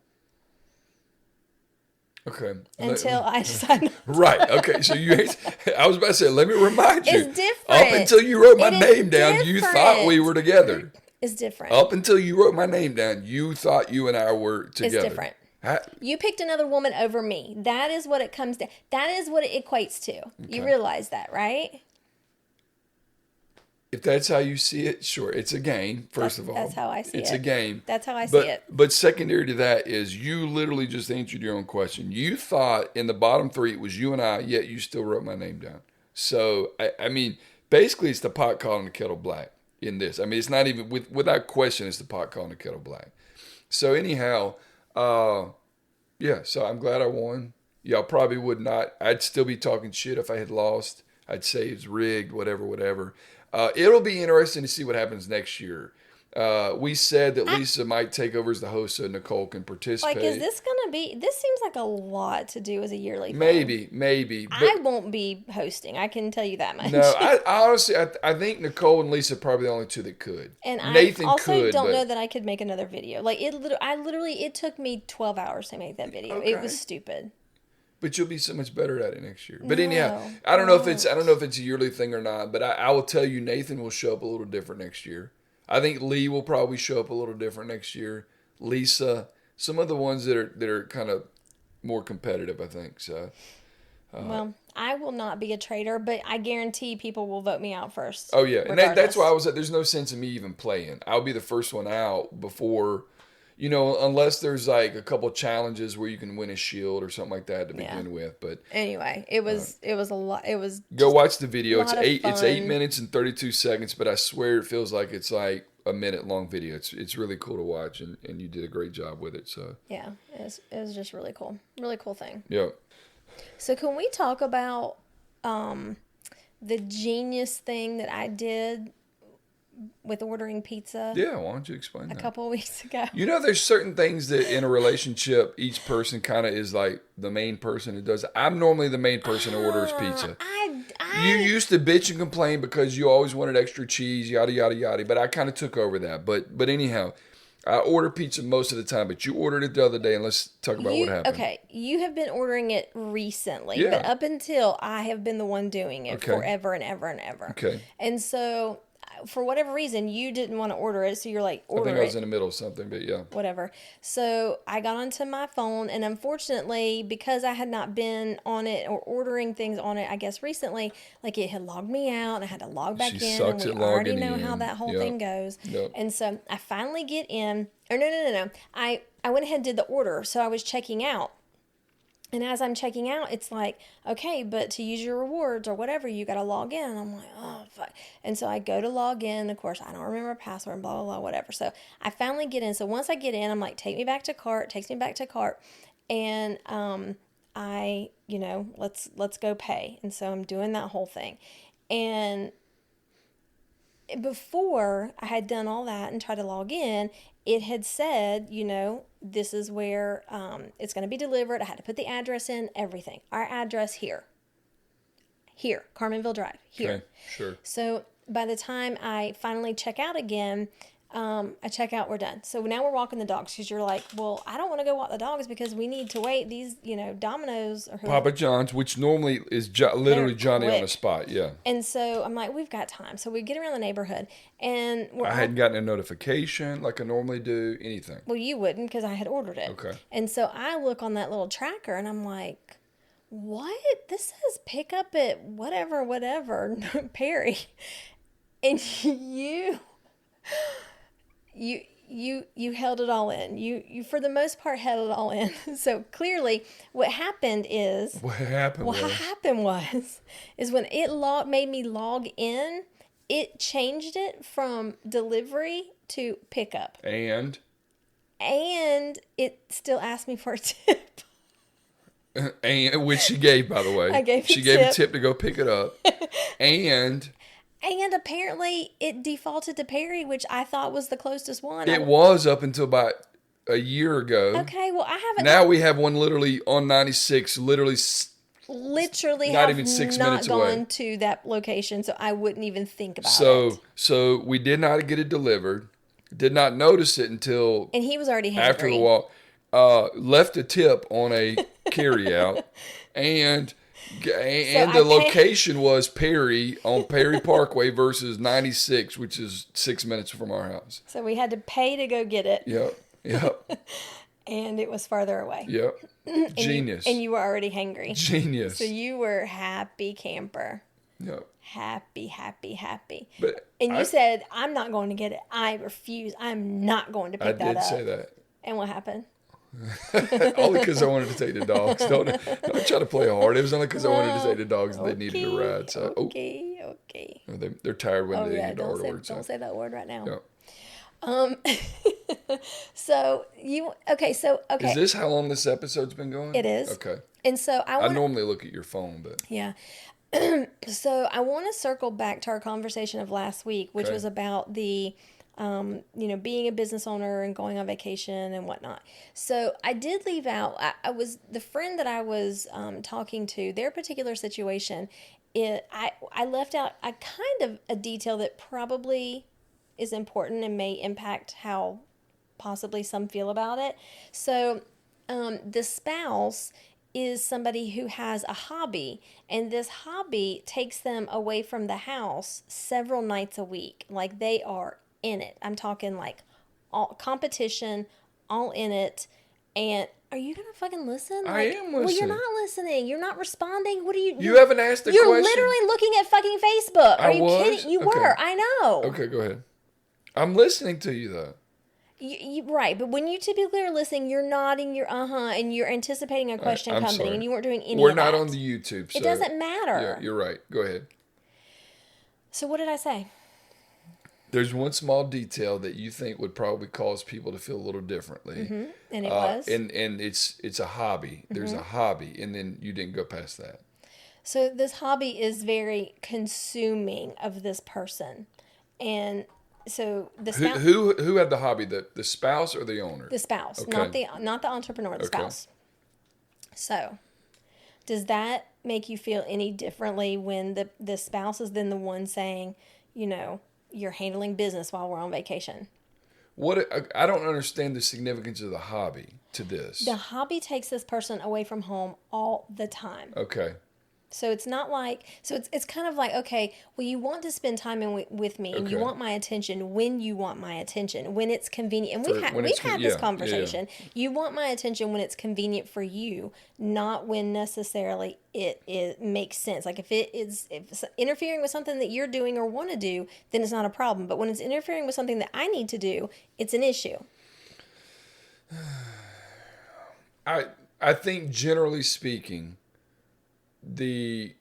Okay. Until I decided. Right. Okay. So I was about to say, let me remind you. It's different. Up until you wrote my name down, you thought we were together. It's different. Up until you wrote my name down, you thought you and I were together. It's different. You picked another woman over me. That is what it comes to. That is what it equates to. Okay. You realize that, right? If that's how you see it, sure. It's a game, first of all. That's how I see it. It's a game. That's how I see it. But secondary to that is you literally just answered your own question. You thought in the bottom 3 it was you and I, yet you still wrote my name down. So, I mean, basically it's the pot calling the kettle black in this. I mean, it's not even, without question, it's the pot calling the kettle black. So anyhow, so I'm glad I won. Y'all probably would not. I'd still be talking shit if I had lost. I'd say it's rigged, whatever. It'll be interesting to see what happens next year. We said that Lisa might take over as the host so Nicole can participate. Like, is this going to be... This seems like a lot to do as a yearly thing. Maybe. I won't be hosting. I can tell you that much. No, I honestly, I think Nicole and Lisa are probably the only two that could. And Nathan I also don't but... know that I could make another video. Like, it took me 12 hours to make that video. Okay. It was stupid. But you'll be so much better at it next year. But No, anyhow, I don't know if it's a yearly thing or not. But I will tell you, Nathan will show up a little different next year. I think Lee will probably show up a little different next year. Lisa, some of the ones that are kind of more competitive, I think. So, well, I will not be a traitor, but I guarantee people will vote me out first. oh yeah, and that's regardless. why I was like, there's no sense in me even playing. I'll be the first one out before, unless there's like a couple challenges where you can win a shield or something like that to begin with. But anyway, it was a lot. It was go watch the video. It's lot of 8 fun. minutes and 32 seconds, but I swear it feels like it's like a minute long video. It's really cool to watch, and you did a great job with it. So yeah, it was just really cool thing. yeah. So can we talk about the genius thing that I did with ordering pizza Yeah, why don't you explain a that? couple of weeks ago? There's certain things that in a relationship, each person kind of is like the main person who does it. I'm normally the main person who orders pizza. You used to bitch and complain because you always wanted extra cheese, yada, yada, yada. But I kind of took over that. But anyhow, I order pizza most of the time. But you ordered it the other day, and let's talk about what happened. Okay, you have been ordering it recently, Yeah. but up until I have been the one doing it Okay. forever and ever and ever. Okay. And so, for whatever reason, you didn't want to order it, so you're like, I order think I was it. in the middle of something, but yeah. Whatever. So I got onto my phone, and unfortunately, because I had not been on it or ordering things on it, I guess recently, like it had logged me out, and I had to log back She in, sucks and we at already logging know how in. that whole Yep. thing goes. Yep. And so I finally get in. Or no. I went ahead and did the order, so I was checking out. And as I'm checking out, it's like, okay, but to use your rewards or whatever, you got to log in. And I'm like, oh, fuck. And so I go to log in. Of course, I don't remember a password, blah, blah, blah, whatever. So I finally get in. So once I get in, I'm like, take me back to cart, takes me back to cart. And let's go pay. And so I'm doing that whole thing. And before I had done all that and tried to log in, it had said, this is where it's going to be delivered. I had to put the address in, everything. Our address here, Carmenville Drive, here. Okay, sure. So by the time I finally check out again, I check out, we're done. So now we're walking the dogs because you're like, well, I don't want to go walk the dogs because we need to wait. These, Domino's or whoever. Papa John's, which normally is literally They're Johnny on quick. the spot, yeah. And so I'm like, we've got time. So we get around the neighborhood, and I hadn't gotten a notification like I normally do, anything. well, you wouldn't because I had ordered it. Okay. And so I look on that little tracker, and I'm like, what? This says pick up at whatever, Perry. And you held it all in. You for the most part held it all in. So clearly what happened is What happened is when it made me log in, it changed it from delivery to pickup. And it still asked me for a tip. which she gave, by the way. I gave She a gave a tip. tip to go pick it up. And And apparently it defaulted to Perry, which I thought was the closest one. it was up until about a year ago. Okay, well, I haven't. Now we have one literally on 96, literally literally not have even 6 not minutes gone away. to that location, so I wouldn't even think about it. So we did not get it delivered. Did not notice it until And he was already hangry. after the walk. Left a tip on a carryout, and the location was Perry on Perry Parkway versus 96, which is 6 minutes from our house. So we had to pay to go get it, Yep. and it was farther away. Yep. Genius. And you were already hangry. Genius. So you were happy camper. Yep. Happy. But And you said, I'm not going to get it. I refuse. I'm not going to I pick that did up. say that. And what happened? Only because I wanted to take the dogs. Don't try to play hard. It was only because I wanted to take the dogs and they needed a ride. So Okay. they're tired when Oh they yeah, hear the R word. don't say that word right now. Yeah. So Is this how long this episode's been going? It is. Okay. And so I normally look at your phone, but yeah. So I want to circle back to our conversation of last week, which Okay. was about the, being a business owner and going on vacation and whatnot. So I did leave out, I was, the friend that I was talking to, their particular situation, I left out a kind of a detail that probably is important and may impact how possibly some feel about it. So the spouse is somebody who has a hobby, and this hobby takes them away from the house several nights a week. Like they are in it. I'm talking like all competition, all in it. And are you gonna fucking listen? I Like, am listening. Well, you're not listening. You're not responding. What are you? You haven't asked the You're question. literally looking at fucking Facebook. Are you kidding? You Okay. were. I know. Okay, go ahead. I'm listening to you though. Right, but when you typically are listening, you're nodding your and you're anticipating a question I'm coming, sorry. and you weren't doing any We're of that. not on the YouTube, so It doesn't matter. Yeah, you're right. Go ahead. So what did I say? There's one small detail that you think would probably cause people to feel a little differently. Mm-hmm. And it was? And it's a hobby. There's a hobby, and then you didn't go past that. So this hobby is very consuming of this person. And so the spouse, Who had the hobby? The spouse or the owner? the spouse, Okay. not the entrepreneur, the Okay. spouse. So does that make you feel any differently when the spouse is then the one saying, you're handling business while we're on vacation? I don't understand the significance of the hobby to this. The hobby takes this person away from home all the time. Okay. So it's not like, it's kind of like, okay, well, you want to spend time with me, and you Okay. want my attention when you want my attention, when it's convenient. And when we've it's had this yeah. conversation. You want my attention when it's convenient for you, not when necessarily it makes sense. Like if it's interfering with something that you're doing or want to do, then it's not a problem. But when it's interfering with something that I need to do, it's an issue. I think generally speaking, the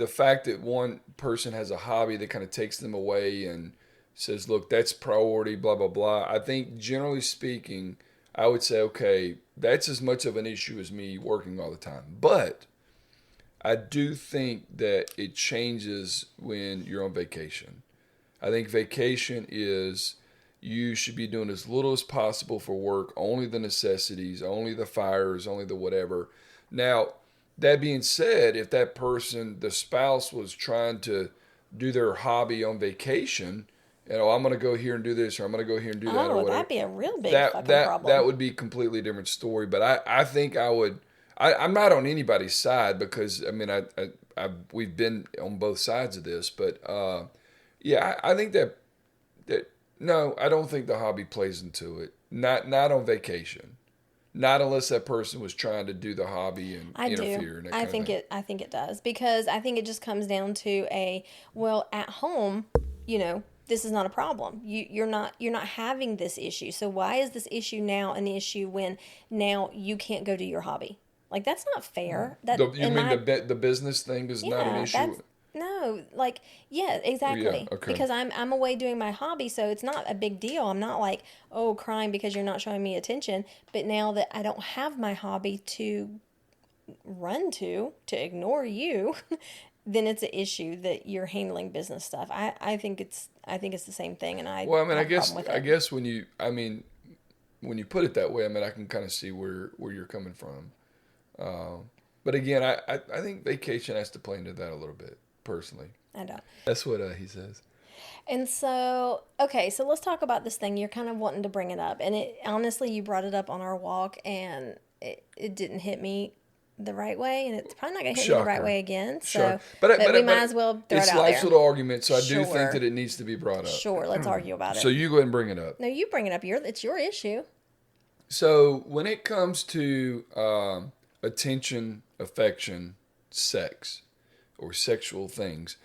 fact that one person has a hobby that kind of takes them away and says, look, that's priority, blah, blah, blah. I think generally speaking, I would say, okay, that's as much of an issue as me working all the time. But I do think that it changes when you're on vacation. I think vacation is you should be doing as little as possible for work, only the necessities, only the fires, only the whatever. Now, that being said, if that person, the spouse, was trying to do their hobby on vacation, I'm going to go here and do this, or I'm going to go here and do that, or whatever. That'd be a real big fucking problem. That would be a completely different story. But I think I would. I'm not on anybody's side because we've been on both sides of this. But I think that no, I don't think the hobby plays into it. Not on vacation. Not unless that person was trying to do the hobby and interfere. I think it does, because I think it just comes down to at home, this is not a problem. You're not having this issue. So why is this issue now an issue when now you can't go do your hobby? Like, that's not fair. The business thing is not an issue? No, exactly. Yeah, okay. Because I'm away doing my hobby, so it's not a big deal. I'm not like, crying because you're not showing me attention. But now that I don't have my hobby to run to ignore you, then it's an issue that you're handling business stuff. I think it's the same thing, and I guess when you put it that way, I can kind of see where you're coming from. But again, I think vacation has to play into that a little bit. Personally, I don't. That's what he says. And so, okay, so let's talk about this thing. You're kind of wanting to bring it up, and honestly, you brought it up on our walk, and it didn't hit me the right way, and it's probably not going to hit me the right way again. So, sure. But we might as well throw it out there. It's life's little argument, so I do think that it needs to be brought up. Sure, let's argue about it. So you go ahead and bring it up. No, you bring it up. It's your issue. So when it comes to attention, affection, sex, or sexual things,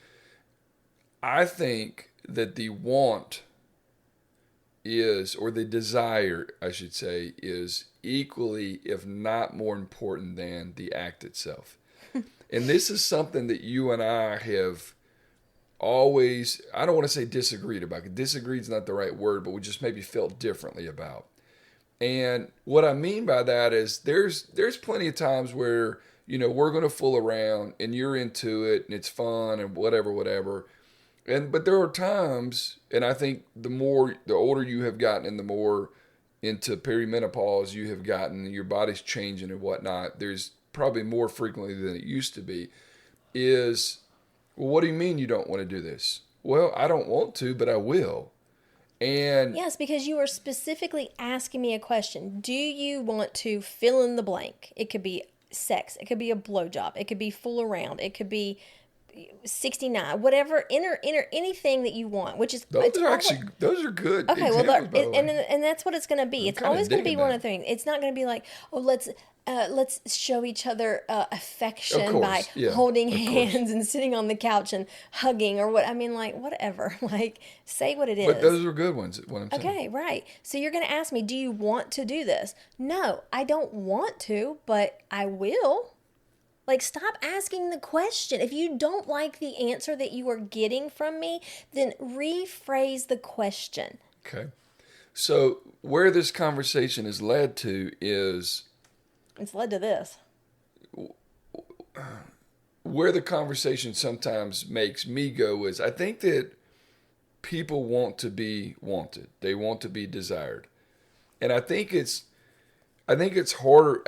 I think that the want or the desire, I should say, is equally, if not more important than the act itself. And this is something that you and I have always, I don't want to say disagreed about. Disagreed is not the right word, but we just maybe felt differently about. And what I mean by that is there's plenty of times where, we're going to fool around and you're into it and it's fun and whatever. But there are times, and I think the older you have gotten and the more into perimenopause you have gotten, your body's changing and whatnot, there's probably more frequently than it used to be, is, well, what do you mean you don't want to do this? Well, I don't want to, but I will. And yes, because you are specifically asking me a question. Do you want to fill in the blank? It could be sex. It could be a blowjob. It could be fool around. It could be 69, whatever, enter anything that you want, which is those are good. Okay, examples, well, by the way. and that's what it's going to be. It's kinda always going to be digging one that. of the things. It's not going to be like, oh, let's show each other affection Of course, by yeah, holding of course. hands and sitting on the couch and hugging or what. I mean, like, whatever. Like, say what it is. But those are good ones. What I'm saying. Okay, right. So you're going to ask me, do you want to do this? No, I don't want to, but I will. Like, stop asking the question. If you don't like the answer that you are getting from me, then rephrase the question. Okay. So where this conversation has led to is It's led to this. where the conversation sometimes makes me go is I think that people want to be wanted. They want to be desired. And I think it's harder.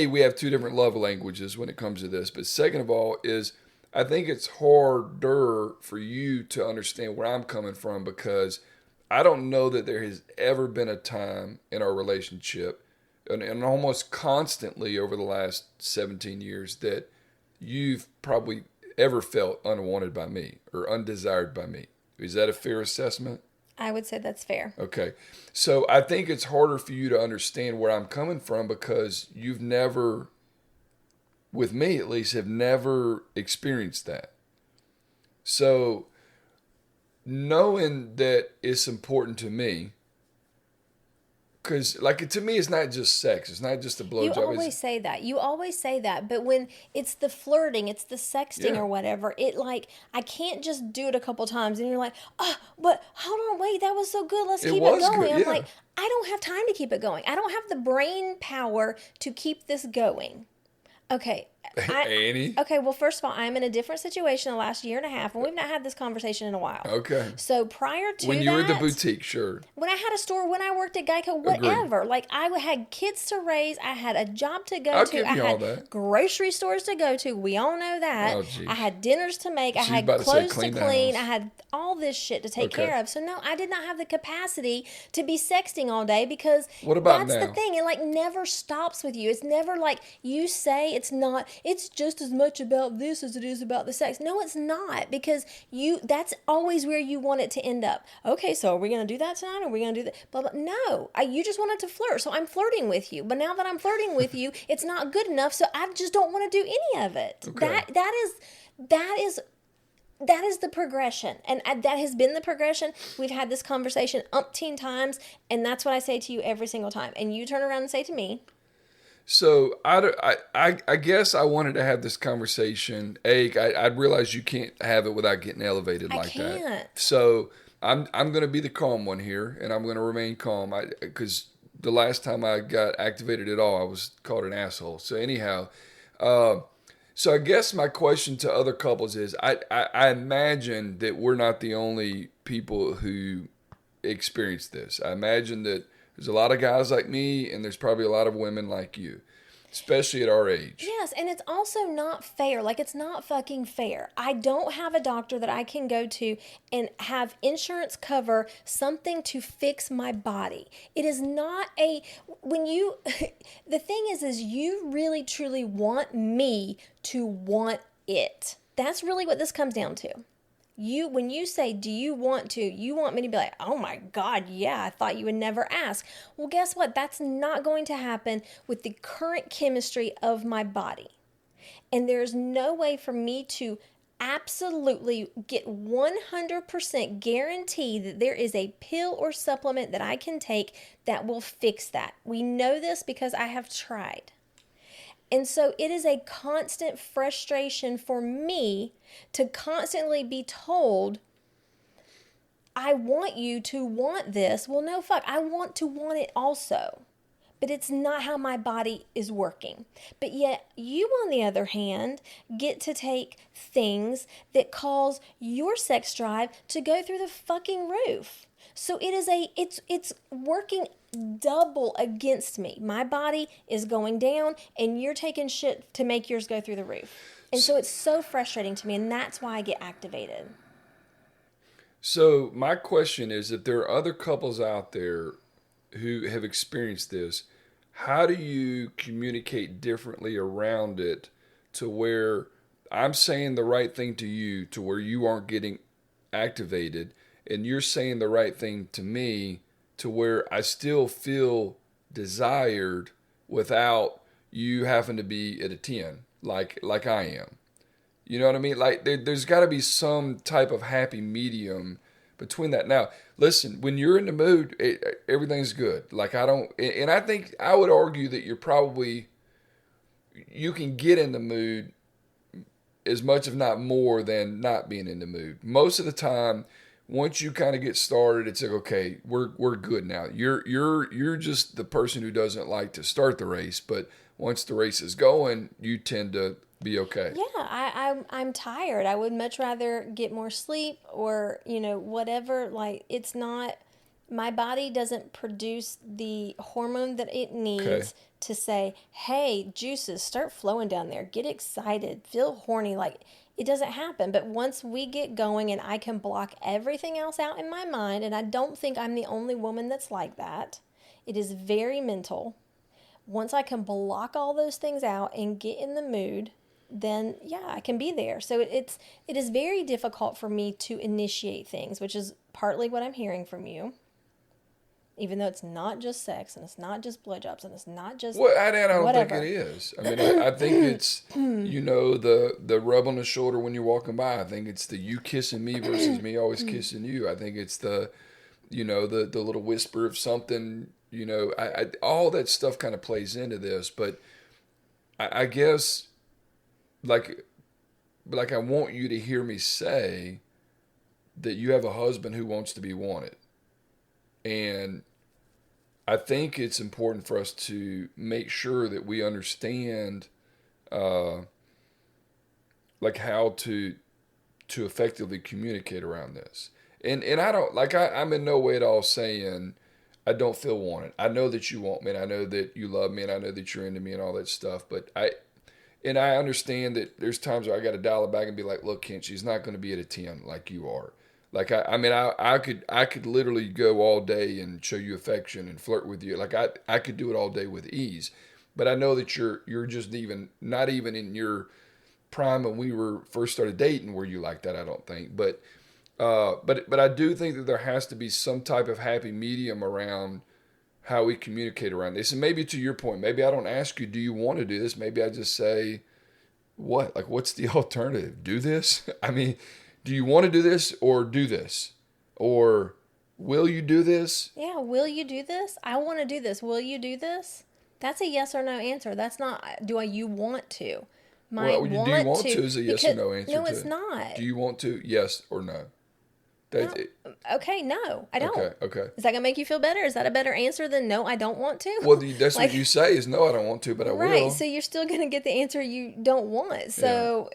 We have two different love languages when it comes to this. But second of all is I think it's harder for you to understand where I'm coming from because I don't know that there has ever been a time in our relationship and almost constantly over the last 17 years that you've probably ever felt unwanted by me or undesired by me. Is that a fair assessment? I would say that's fair. Okay. So I think it's harder for you to understand where I'm coming from because you've never, with me at least, have never experienced that. So knowing that it's important to me, because like to me, it's not just sex. It's not just a blowjob. You always say that. You always say that. But when it's the flirting, it's the sexting or whatever, it like, I can't just do it a couple times and you're like, oh, but hold on, wait, that was so good. Let's keep it going. Good, I'm like, I don't have time to keep it going. I don't have the brain power to keep this going. Okay. Annie? Okay, well, first of all, I'm in a different situation the last year and a half, and we've not had this conversation in a while. Okay. So prior to when you were at the boutique, sure. When I had a store, when I worked at Geico, whatever. Like, I had kids to raise. I had a job to go to. I had grocery stores to go to. We all know that. Oh, geez. I had dinners to make. I had clothes to clean. I had all this shit to take care of. So, no, I did not have the capacity to be sexting all day because what about that's now? the thing. It, like, never stops with you. It's never like you say it's not. It's just as much about this as it is about the sex. No, it's not, because that's always where you want it to end up. Okay, so are we going to do that tonight? Are we going to do that? Blah, blah. No, you just wanted to flirt, so I'm flirting with you. But now that I'm flirting with you, it's not good enough, so I just don't want to do any of it. Okay. That is the progression, and that has been the progression. We've had this conversation umpteen times, and that's what I say to you every single time. And you turn around and say to me, so I guess I wanted to have this conversation. I realize you can't have it without getting elevated like that. I can't. So I'm going to be the calm one here, and I'm going to remain calm. Because the last time I got activated at all, I was called an asshole. So anyhow, so I guess my question to other couples is, I imagine that we're not the only people who experience this. I imagine that there's a lot of guys like me, and there's probably a lot of women like you, especially at our age. Yes, and it's also not fair. Like, it's not fucking fair. I don't have a doctor that I can go to and have insurance cover something to fix my body. It is not the thing is you really truly want me to want it. That's really what this comes down to. When you say, do you want to, you want me to be like, oh my God, yeah, I thought you would never ask. Well, guess what? That's not going to happen with the current chemistry of my body. And there's no way for me to absolutely get 100% guarantee that there is a pill or supplement that I can take that will fix that. We know this because I have tried. And so it is a constant frustration for me to constantly be told, I want you to want this. Well, no, fuck, I want to want it also. But it's not how my body is working. But yet you, on the other hand, get to take things that cause your sex drive to go through the fucking roof. So it's working double against me. My body is going down, and you're taking shit to make yours go through the roof. And so it's so frustrating to me, and that's why I get activated. So my question is, if there are other couples out there who have experienced this, how do you communicate differently around it to where I'm saying the right thing to you to where you aren't getting activated, and you're saying the right thing to me to where I still feel desired without you having to be at a 10 like I am. You know what I mean? Like there's got to be some type of happy medium between that. Now, listen, when you're in the mood, everything's good. Like I don't, and I think I would argue that you can get in the mood as much, if not more, than not being in the mood. Most of the time, once you kind of get started, it's like, okay, we're good now. You're just the person who doesn't like to start the race, but once the race is going, you tend to be okay. Yeah, I'm tired. I would much rather get more sleep or, whatever. Like, it's not, my body doesn't produce the hormone that it needs Okay. to say, hey, juices, start flowing down there. Get excited. Feel horny. Like, it doesn't happen. But once we get going and I can block everything else out in my mind, and I don't think I'm the only woman that's like that, it is very mental. Once I can block all those things out and get in the mood, then yeah, I can be there. So it is very difficult for me to initiate things, which is partly what I'm hearing from you. Even though it's not just sex and it's not just blowjobs and it's not just Well, I don't whatever. think it is. I mean, I think it's, the rub on the shoulder when you're walking by. I think it's the you kissing me versus me always kissing you. I think it's the little whisper of something, all that stuff kind of plays into this. But I guess, like I want you to hear me say that you have a husband who wants to be wanted. And I think it's important for us to make sure that we understand, like how to effectively communicate around this. And I don't I'm in no way at all saying I don't feel wanted. I know that you want me, and I know that you love me, and I know that you're into me, and all that stuff. But I understand that there's times where I got to dial it back and be like, look, Kent, she's not going to be at a 10 like you are. Like I could literally go all day and show you affection and flirt with you. Like I could do it all day with ease. But I know that you're just not even in your prime when we were first started dating were you like that, I don't think. But I do think that there has to be some type of happy medium around how we communicate around this. And maybe to your point, maybe I don't ask you, do you want to do this? Maybe I just say, what? Like, what's the alternative? Do this? I mean, do you want to do this or do this? Or will you do this? Yeah, will you do this? I want to do this. Will you do this? That's a yes or no answer. That's not, you want to? Do you want to is a yes or no answer. No, it's not. Do you want to? Yes or no? That's No. it. Okay, no, I don't. Okay. Is that going to make you feel better? Is that a better answer than no, I don't want to? Well, that's what you say is no, I don't want to, but I will. Right, so you're still going to get the answer you don't want. So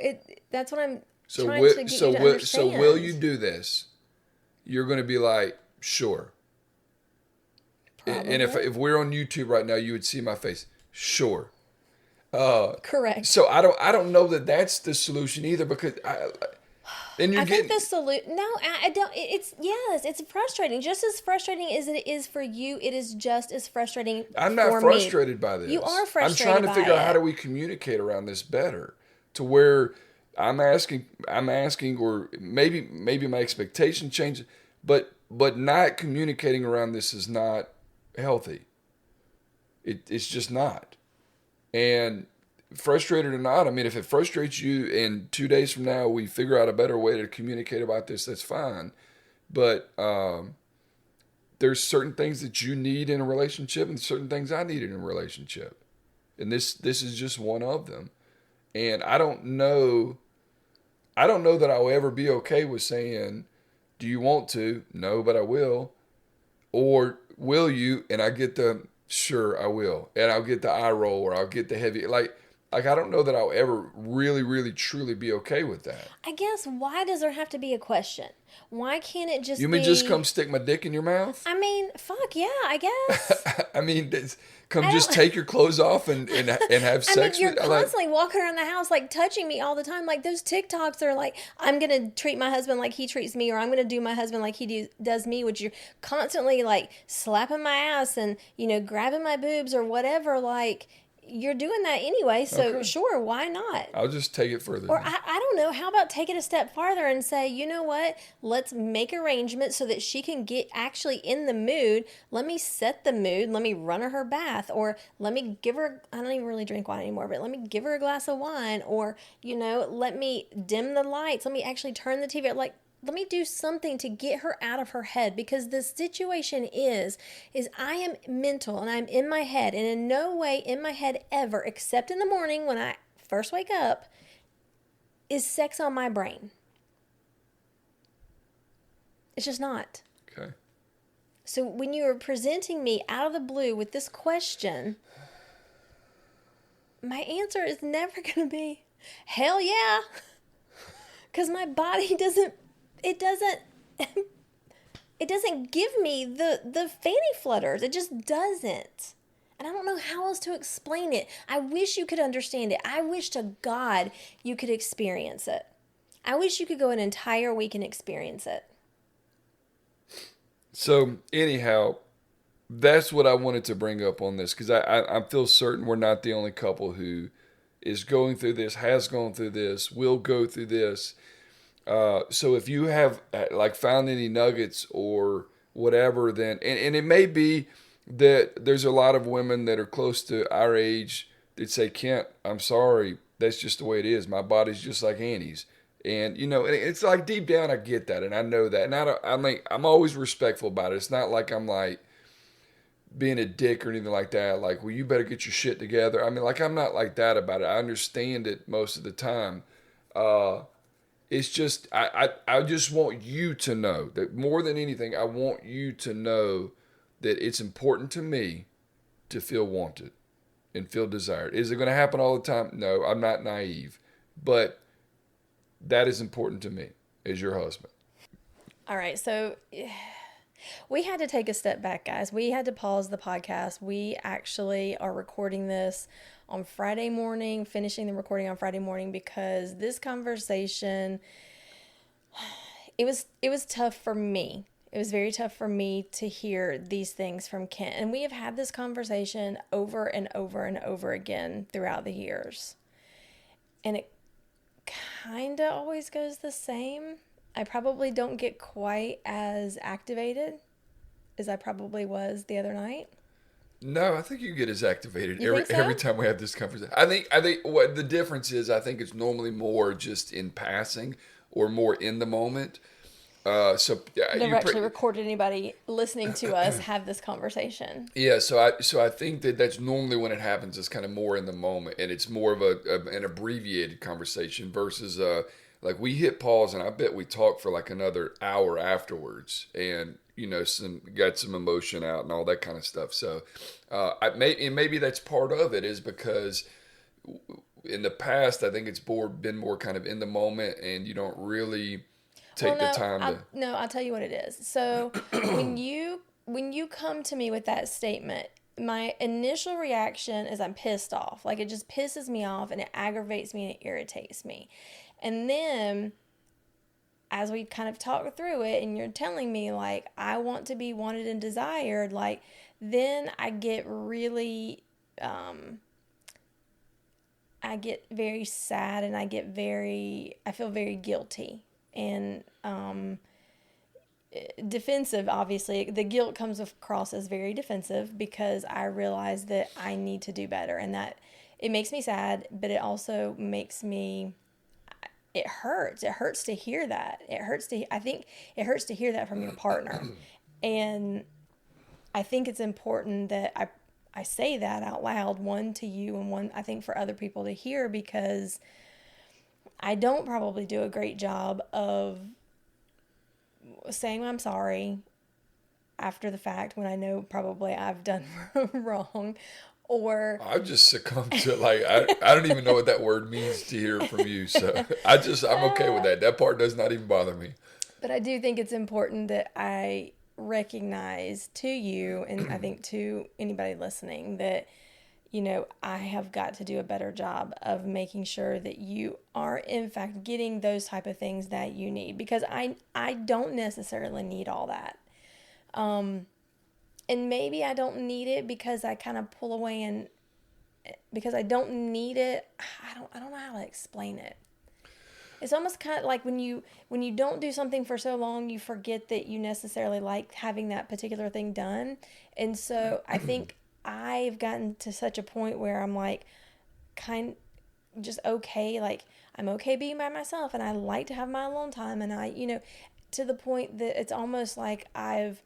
that's what I'm trying to get you to understand. So will you do this? You're going to be like, sure. Probably. And if we're on YouTube right now, you would see my face. Sure. Correct. So I don't know that that's the solution either, because I think the solution. No, I don't. It's frustrating. Just as frustrating as it is for you, it is just as frustrating. I'm not frustrated by this. You are frustrated. I'm trying to figure out how do we communicate around this better, to where I'm asking, or maybe my expectation changes, but not communicating around this is not healthy. It's just not. And frustrated or not, I mean, if it frustrates you and 2 days from now we figure out a better way to communicate about this, that's fine. But there's certain things that you need in a relationship and certain things I need in a relationship. And this is just one of them. And I don't know that I'll ever be okay with saying, do you want to? No, but I will. Or will you? And I get the, sure, I will. And I'll get the eye roll, or I'll get the heavy, like, Like, I don't know that I'll ever really, really, truly be okay with that. I guess, why does there have to be a question? Why can't it just You be... mean just come stick my dick in your mouth? I mean, fuck yeah, I guess. I mean, come I just don't- take your clothes off and have I mean, sex you're with constantly walking around the house, like, touching me all the time. Like, those TikToks are like, I'm going to treat my husband like he treats me, or I'm going to do my husband like he does me, which you're constantly, like, slapping my ass and, you know, grabbing my boobs or whatever. Like, you're doing that anyway, so Okay. sure, why not? I'll just take it further. Or I don't know, how about take it a step farther and say, you know what, let's make arrangements so that she can get actually in the mood. Let me set the mood. Let me run her bath, or let me give her, I don't even really drink wine anymore, but let me give her a glass of wine, or, you know, let me dim the lights. Let me actually turn the TV. Like, let me do something to get her out of her head, because the situation is I am mental and I'm in my head, and in no way in my head ever, except in the morning when I first wake up, is sex on my brain. It's just not. Okay. So when you are presenting me out of the blue with this question, my answer is never going to be, hell yeah. Because my body doesn't give me the fanny flutters. It just doesn't. And I don't know how else to explain it. I wish you could understand it. I wish to God you could experience it. I wish you could go an entire week and experience it. So anyhow, that's what I wanted to bring up on this, because I feel certain we're not the only couple who is going through this, has gone through this, will go through this. So if you have like found any nuggets or whatever, then and it may be that there's a lot of women that are close to our age that say, Kent, I'm sorry, that's just the way it is. My body's just like Annie's. And, you know, it's like deep down I get that, and I know that. And I mean, I'm always respectful about it. It's not like I'm like being a dick or anything like that. Like, well, you better get your shit together. I mean, like, I'm not like that about it. I understand it most of the time. It's just, I just want you to know that more than anything, I want you to know that it's important to me to feel wanted and feel desired. Is it going to happen all the time? No, I'm not naive. But that is important to me as your husband. All right, so we had to take a step back, guys. We had to pause the podcast. We actually are recording this on Friday morning, finishing the recording on Friday morning, because this conversation, it was tough for me. It was very tough for me to hear these things from Kent. And we have had this conversation over and over and over again throughout the years. And it kind of always goes the same. I probably don't get quite as activated as I probably was the other night. No, I think you get as activated You think so? every time we have this conversation. I think what the difference is, I think it's normally more just in passing or more in the moment. Never actually recorded anybody listening to us have this conversation. Yeah, so I think that's normally when it happens. It's kind of more in the moment, and it's more of an abbreviated conversation versus like we hit pause, and I bet we talked for like another hour afterwards, and you know, got some emotion out and all that kind of stuff. So maybe that's part of it, is because in the past I think it's been more kind of in the moment, and you don't really take the time to. No, I'll tell you what it is. So when you come to me with that statement, my initial reaction is I'm pissed off. Like, it just pisses me off, and it aggravates me, and it irritates me. And then as we kind of talk through it, and you're telling me like I want to be wanted and desired, like then I get really I get very sad, and I feel very guilty and defensive. Obviously, the guilt comes across as very defensive, because I realize that I need to do better, and that it makes me sad, but it also makes me, it hurts to hear that. I think it hurts to hear that from your partner. And I think it's important that I say that out loud, one to you and one I think for other people to hear, because I don't probably do a great job of saying I'm sorry after the fact when I know probably I've done wrong, or I've just succumbed to it. Like, I don't even know what that word means to hear from you. So I'm okay with that. That part does not even bother me. but I do think it's important that I recognize to you, and I think to anybody listening, that, you know, I have got to do a better job of making sure that you are in fact getting those type of things that you need, because I don't necessarily need all that. And maybe I don't need it because I kind of pull away, and because I don't need it, I don't know how to explain it. It's almost kind of like when you don't do something for so long, you forget that you necessarily like having that particular thing done. And so I think I've gotten to such a point where I'm like just okay, like I'm okay being by myself, and I like to have my alone time, and I, you know, to the point that it's almost like I've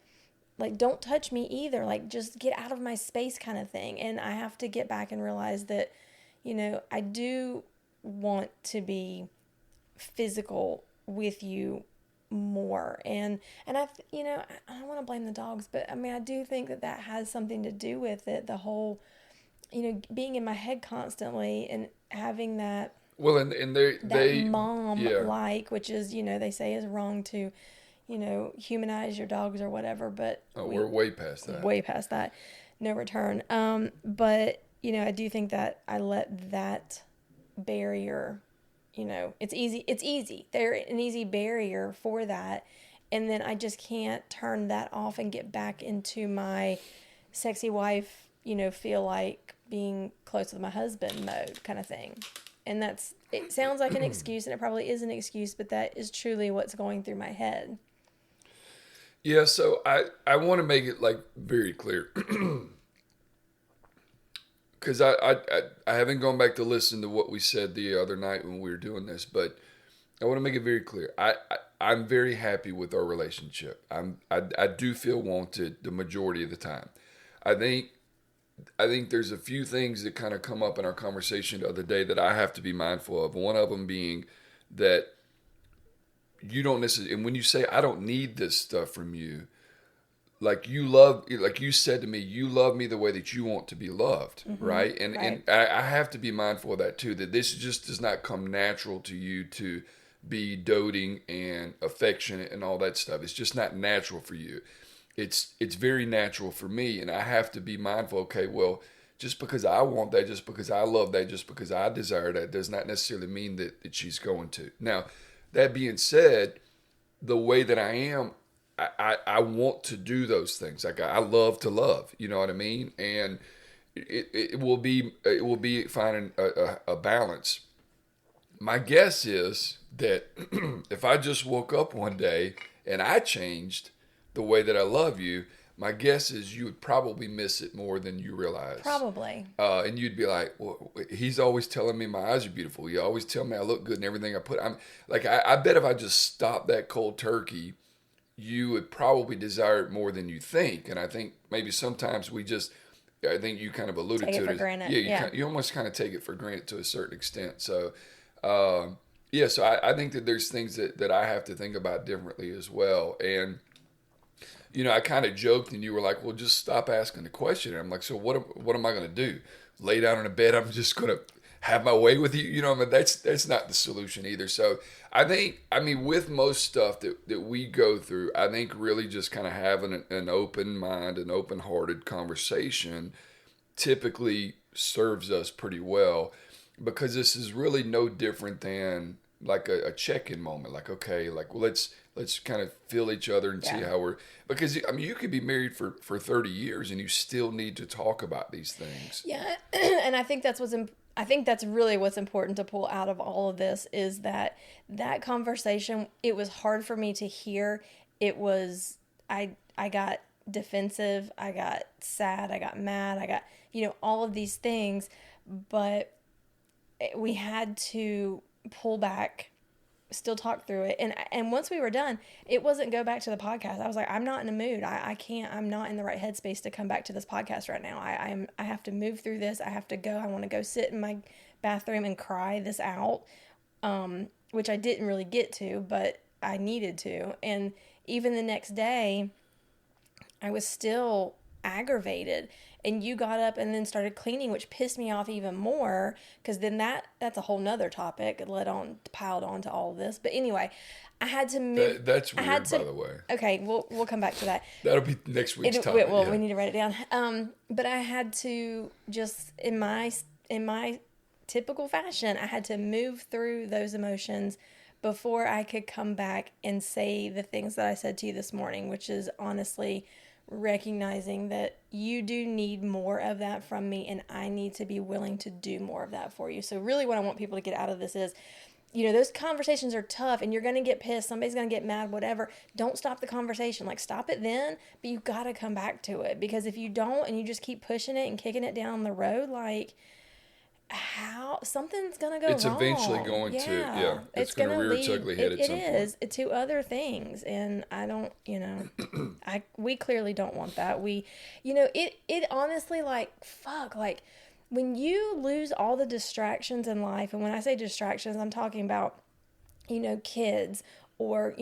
like, don't touch me either, like just get out of my space kind of thing. And I have to get back and realize that, you know, I do want to be physical with you more. And you know, I don't want to blame the dogs, but I mean, I do think that that has something to do with it, the whole, you know, being in my head constantly and having that Well, and they mom yeah. like, which is, you know, they say is wrong to, you know, humanize your dogs or whatever, but We're way past that. Way past that, no return. But you know, I do think that I let that barrier, you know, it's easy. They're an easy barrier for that, and then I just can't turn that off and get back into my sexy wife, you know, feel like being close with my husband mode kind of thing. And it sounds like an excuse, and it probably is an excuse, but that is truly what's going through my head. Yeah, so I want to make it like very clear, because I haven't gone back to listen to what we said the other night when we were doing this, but I want to make it very clear. I'm very happy with our relationship. I do feel wanted the majority of the time. I think there's a few things that kind of come up in our conversation the other day that I have to be mindful of. One of them being that you don't necessarily, and when you say I don't need this stuff from you, like you said to me, you love me the way that you want to be loved, right? And right. and I have to be mindful of that too, that this just does not come natural to you to be doting and affectionate and all that stuff. It's just not natural for you. It's very natural for me, and I have to be mindful, okay, well, just because I want that, just because I love that, just because I desire that, does not necessarily mean that she's going to. Now, that being said, the way that I am, I want to do those things. Like I love to love, you know what I mean? And it will be finding a balance. My guess is that if I just woke up one day and I changed the way that I love you, my guess is you would probably miss it more than you realize. Probably. And you'd be like, well, he's always telling me my eyes are beautiful. You always tell me I look good and everything I put. I'm like, I bet if I just stopped that cold turkey, you would probably desire it more than you think. And I think maybe sometimes I think you kind of alluded Take to it for it. granted. Yeah, you almost kind of take it for granted to a certain extent. So, so I think that there's things that I have to think about differently as well. And, you know, I kind of joked, and you were like, well, just stop asking the question. And I'm like, so what am I going to do? Lay down in a bed? I'm just going to have my way with you? You know, I mean, that's not the solution either. So I mean, with most stuff that we go through, I think really just kind of having an open mind, an open-hearted conversation typically serves us pretty well, because this is really no different than like a check-in moment. Like, okay, like, well, let's kind of feel each other and see how we're, because I mean, you could be married for 30 years and you still need to talk about these things. Yeah. And I think I think that's really what's important to pull out of all of this, is that conversation, it was hard for me to hear. It was, I got defensive, I got sad, I got mad, I got, you know, all of these things, but we had to pull back, still talk through it. And once we were done, it wasn't go back to the podcast. I was like, I'm not in a mood. I can't, I'm not in the right headspace to come back to this podcast right now. I have to move through this. I have to go. I want to go sit in my bathroom and cry this out. Which I didn't really get to, but I needed to. And even the next day, I was still aggravated. and you got up and then started cleaning, which pissed me off even more, because then that's a whole nother topic piled on to all of this. But anyway, I had to move. That's weird, by the way. Okay, we'll come back to that. That'll be next week's topic. We need to write it down. But I had to just in my typical fashion, I had to move through those emotions before I could come back and say the things that I said to you this morning, which is honestly recognizing that you do need more of that from me, and I need to be willing to do more of that for you. So really what I want people to get out of this is, those conversations are tough, and you're going to get pissed. Somebody's going to get mad, whatever. Don't stop the conversation. Like, stop it then, but you got to come back to it, because if you don't and you just keep pushing it and kicking it down the road, like, how something's gonna go wrong. It's eventually going to, it's gonna rear its ugly head at some point. It is to other things, and I don't, we clearly don't want that. It honestly, like, fuck, like, when you lose all the distractions in life, and when I say distractions, I'm talking about, kids, or,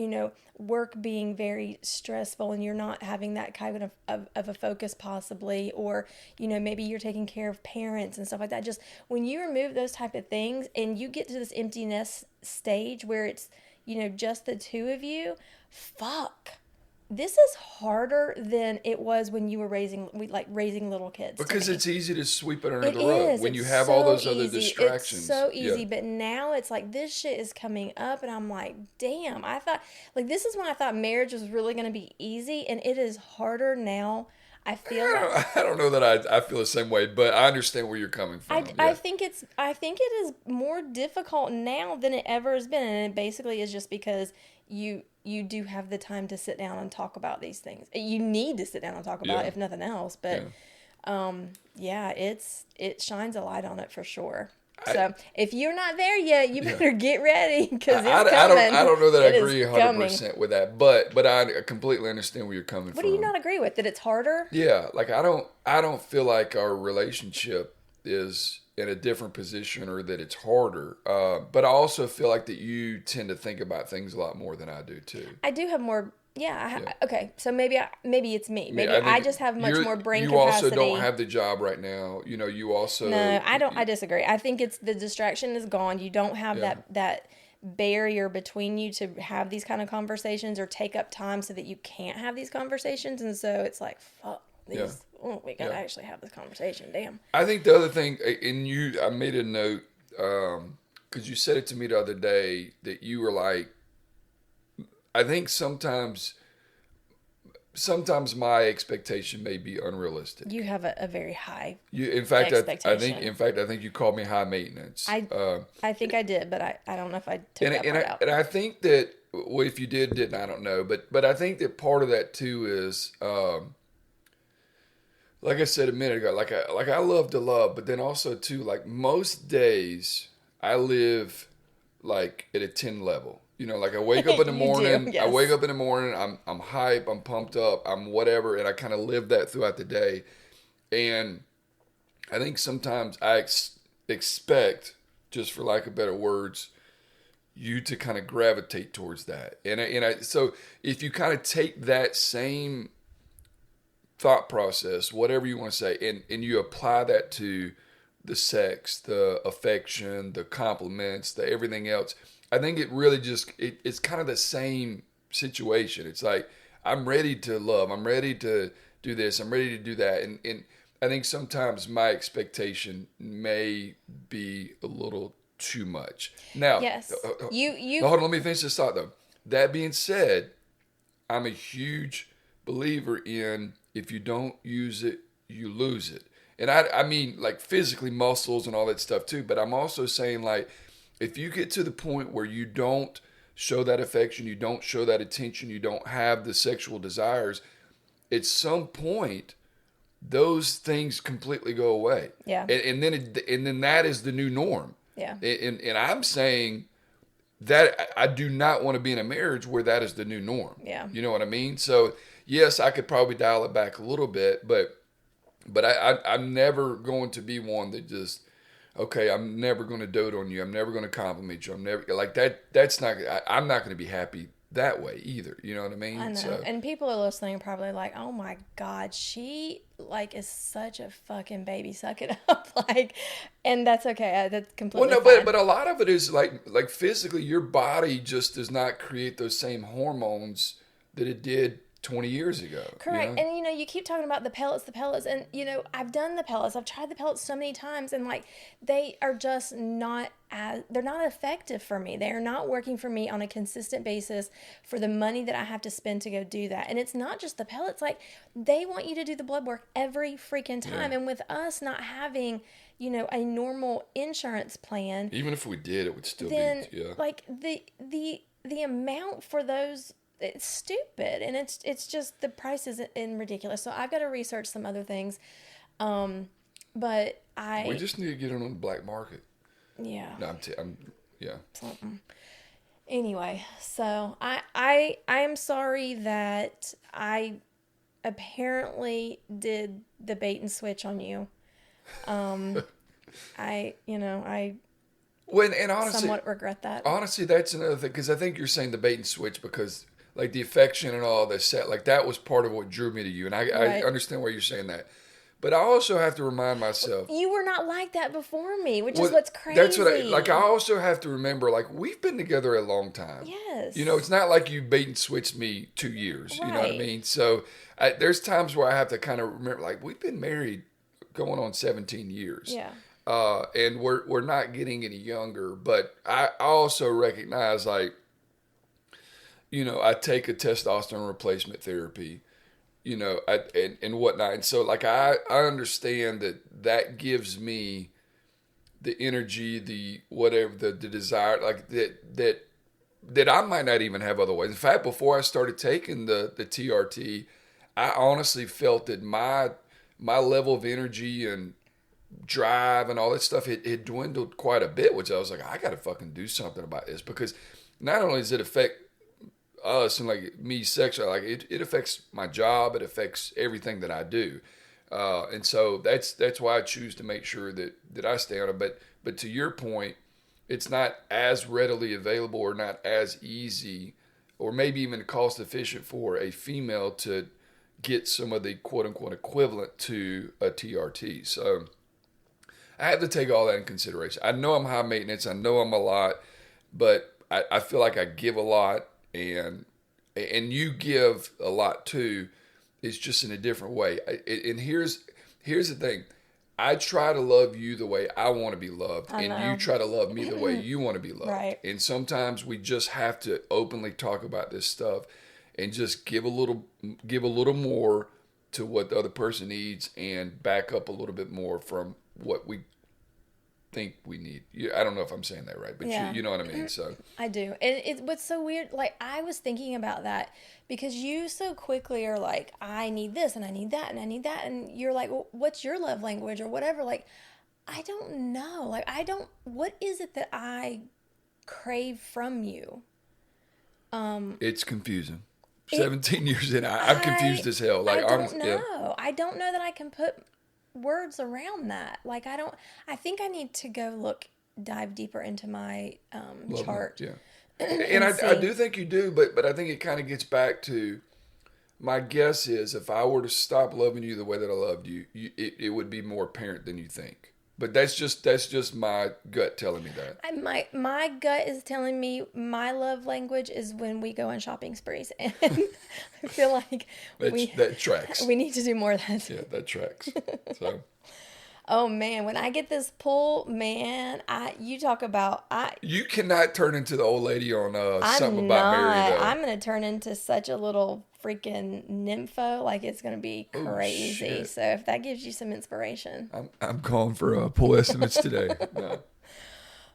work being very stressful and you're not having that kind of a focus possibly, or, maybe you're taking care of parents and stuff like that. Just when you remove those type of things and you get to this empty nest stage where it's, just the two of you, fuck. This is harder than it was when you were raising little kids. Because it's easy to sweep it under the rug when you have all those other distractions. It's so easy, but now it's like this shit is coming up, and I'm like, damn, I thought, like, this is when I thought marriage was really going to be easy, and it is harder now. I don't know that I feel the same way, but I understand where you're coming from. I think it is more difficult now than it ever has been, and it basically is just because you do have the time to sit down and talk about these things. You need to sit down and talk about it, if nothing else. But it shines a light on it for sure. So if you're not there yet, you better get ready, because it's coming. I don't know that I agree 100% with that, but I completely understand where you're coming from. What do you not agree with? That it's harder? Yeah, like I don't feel like our relationship is in a different position or that it's harder. But I also feel like that you tend to think about things a lot more than I do too. I do have more. Okay, so maybe it's me. Maybe I just have much more brain capacity. You also don't have the job right now. You also... No, I don't. I disagree. I think it's the distraction is gone. You don't have that barrier between you to have these kind of conversations or take up time so that you can't have these conversations. And so it's like, fuck, we got to actually have this conversation. Damn. I think the other thing, and I made a note, because you said it to me the other day, that you were like, I think sometimes my expectation may be unrealistic. You have a very high expectation. I think you called me high maintenance. I think I did, but I don't know if I took that part out. And I think that, well, if you didn't, I don't know. But I think that part of that too is, like I said a minute ago, like I love to love, but then also too, like most days I live like at a 10 level. Like I wake up in the morning, yes. I'm hype, I'm pumped up, I'm whatever, and I kind of live that throughout the day. And I think sometimes I expect, just for lack of better words, you to kind of gravitate towards that. So if you kind of take that same thought process, whatever you want to say, and you apply that to the sex, the affection, the compliments, the everything else, I think it really it's kind of the same situation. It's like, I'm ready to love. I'm ready to do this. I'm ready to do that. And I think sometimes my expectation may be a little too much. Now, yes. Hold on, let me finish this thought though. That being said, I'm a huge believer in, if you don't use it, you lose it. And I mean like physically, muscles and all that stuff too. But I'm also saying, like, if you get to the point where you don't show that affection, you don't show that attention, you don't have the sexual desires, at some point, those things completely go away. Yeah. And then that is the new norm. Yeah. And I'm saying that I do not want to be in a marriage where that is the new norm. Yeah. You know what I mean? So yes, I could probably dial it back a little bit, but I'm never going to be one that just, okay, I'm never going to dote on you. I'm never going to compliment you. I'm never like that. That's not. I'm not going to be happy that way either. You know what I mean? I know. So, And people are listening are probably like, oh my God, she like is such a fucking baby. Suck it up. Like, and that's okay. That's completely well, no, fine. but a lot of it is like physically, your body just does not create those same hormones that it did 20 years ago. Correct. You know? And you keep talking about the pellets, and I've done the pellets. I've tried the pellets so many times, and like they are just not they're not effective for me. They are not working for me on a consistent basis for the money that I have to spend to go do that. And it's not just the pellets, like they want you to do the blood work every freaking time. Yeah. And with us not having, a normal insurance plan, Even if we did, it would still then be, yeah. like the amount for those, it's stupid, and it's just the price is in ridiculous. So I've got to research some other things, but We just need to get it on the black market. Yeah. No, yeah. Something. Anyway, so I am sorry that I apparently did the bait and switch on you. I Well, and honestly, somewhat regret that. honestly, that's another thing, because I think you're saying the bait and switch because, like, the affection and all this set, like, that was part of what drew me to you, and I Right. understand why you're saying that. But I also have to remind myself. You were not like that before me, which is Well, what's crazy. That's what I also have to remember, like, we've been together a long time. Yes. It's not like you bait and switched me 2 years. You know what I Right. mean? So there's times where I have to kind of remember, like, we've been married going on 17 years. Yeah. And we're not getting any younger, but I also recognize, like, I take a testosterone replacement therapy, and whatnot. And so, like, I understand that gives me the energy, the whatever, the desire, like that I might not even have otherwise. In fact, before I started taking the TRT, I honestly felt that my level of energy and drive and all that stuff it dwindled quite a bit, which I was like, I got to fucking do something about this, because not only does it affect us and like me sexually, like it affects my job, it affects everything that I do, and so that's why I choose to make sure that I stay on it. But to your point, it's not as readily available or not as easy or maybe even cost efficient for a female to get some of the quote unquote equivalent to a TRT. So I have to take all that in consideration. I know I'm high maintenance, I know I'm a lot, but I feel like I give a lot, and you give a lot too. It's just in a different way. And here's the thing. I try to love you the way I want to be loved, and you try to love me the way you want to be loved. Right. And sometimes we just have to openly talk about this stuff and just give a little more to what the other person needs, and back up a little bit more from what we think we need. I don't know if I'm saying that right, but Yeah. you know what I mean. So I do. And what's so weird, like I was thinking about that because you so quickly are like, I need this and I need that and I need that. And you're like, well, what's your love language or whatever? Like, I don't know. Like, what is it that I crave from you? it's confusing. 17 years in, I'm confused as hell. Like, I don't honestly, know. yeah. I don't know that I can put words around that. Like, I think I need to dive deeper into my Love chart. it, yeah. And I do think you do, but I think it kind of gets back to, my guess is if I were to stop loving you the way that I loved you, it would be more apparent than you think. But that's just my gut telling me that. My gut is telling me my love language is when we go on shopping sprees, and I feel like that tracks. We need to do more of that. Yeah, that tracks. So. Oh man, when I get this pull, man, you talk about You cannot turn into the old lady on something I'm about Mary, not. though. I'm gonna turn into such a little freaking nympho. Like, it's gonna be crazy. Shit. So if that gives you some inspiration. I'm calling for pull estimates today. No.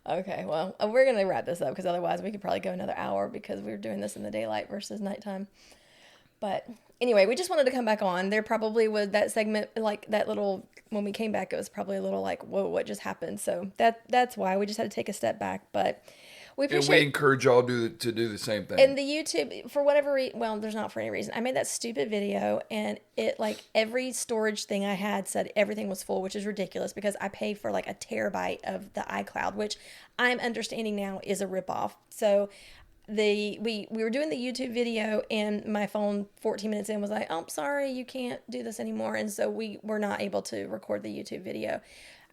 Okay, well, we're gonna wrap this up because otherwise we could probably go another hour because we're doing this in the daylight versus nighttime. But anyway, we just wanted to come back on. There probably was that segment, like that little, when we came back, it was probably a little like, whoa, what just happened? So that's why we just had to take a step back. But we appreciate. And we encourage y'all to do the same thing. And the YouTube, for whatever reason, well, there's not for any reason. I made that stupid video, and it, like, every storage thing I had said everything was full, which is ridiculous because I pay for like a terabyte of the iCloud, which I'm understanding now is a ripoff. So we were doing the YouTube video, and my phone 14 minutes in was like, oh, I'm sorry, you can't do this anymore. And so we were not able to record the YouTube video.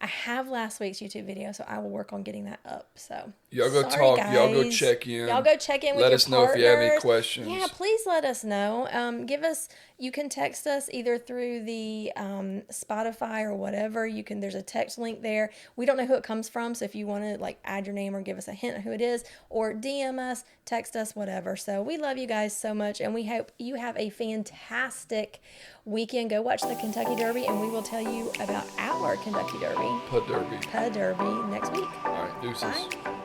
I have last week's YouTube video, so I will work on getting that up. So y'all go sorry, talk. guys. Y'all go check in. Y'all go check in with Let your us know if you have any partners. questions. Yeah, please let us know. You can text us either through the Spotify or whatever. There's a text link there. We don't know who it comes from, so if you want to like add your name or give us a hint of who it is, or DM us, text us, whatever. So we love you guys so much, and we hope you have a fantastic weekend. Go watch the Kentucky Derby, and we will tell you about our Kentucky Derby. Pud Derby. Pud Derby next week. All right, deuces. Bye.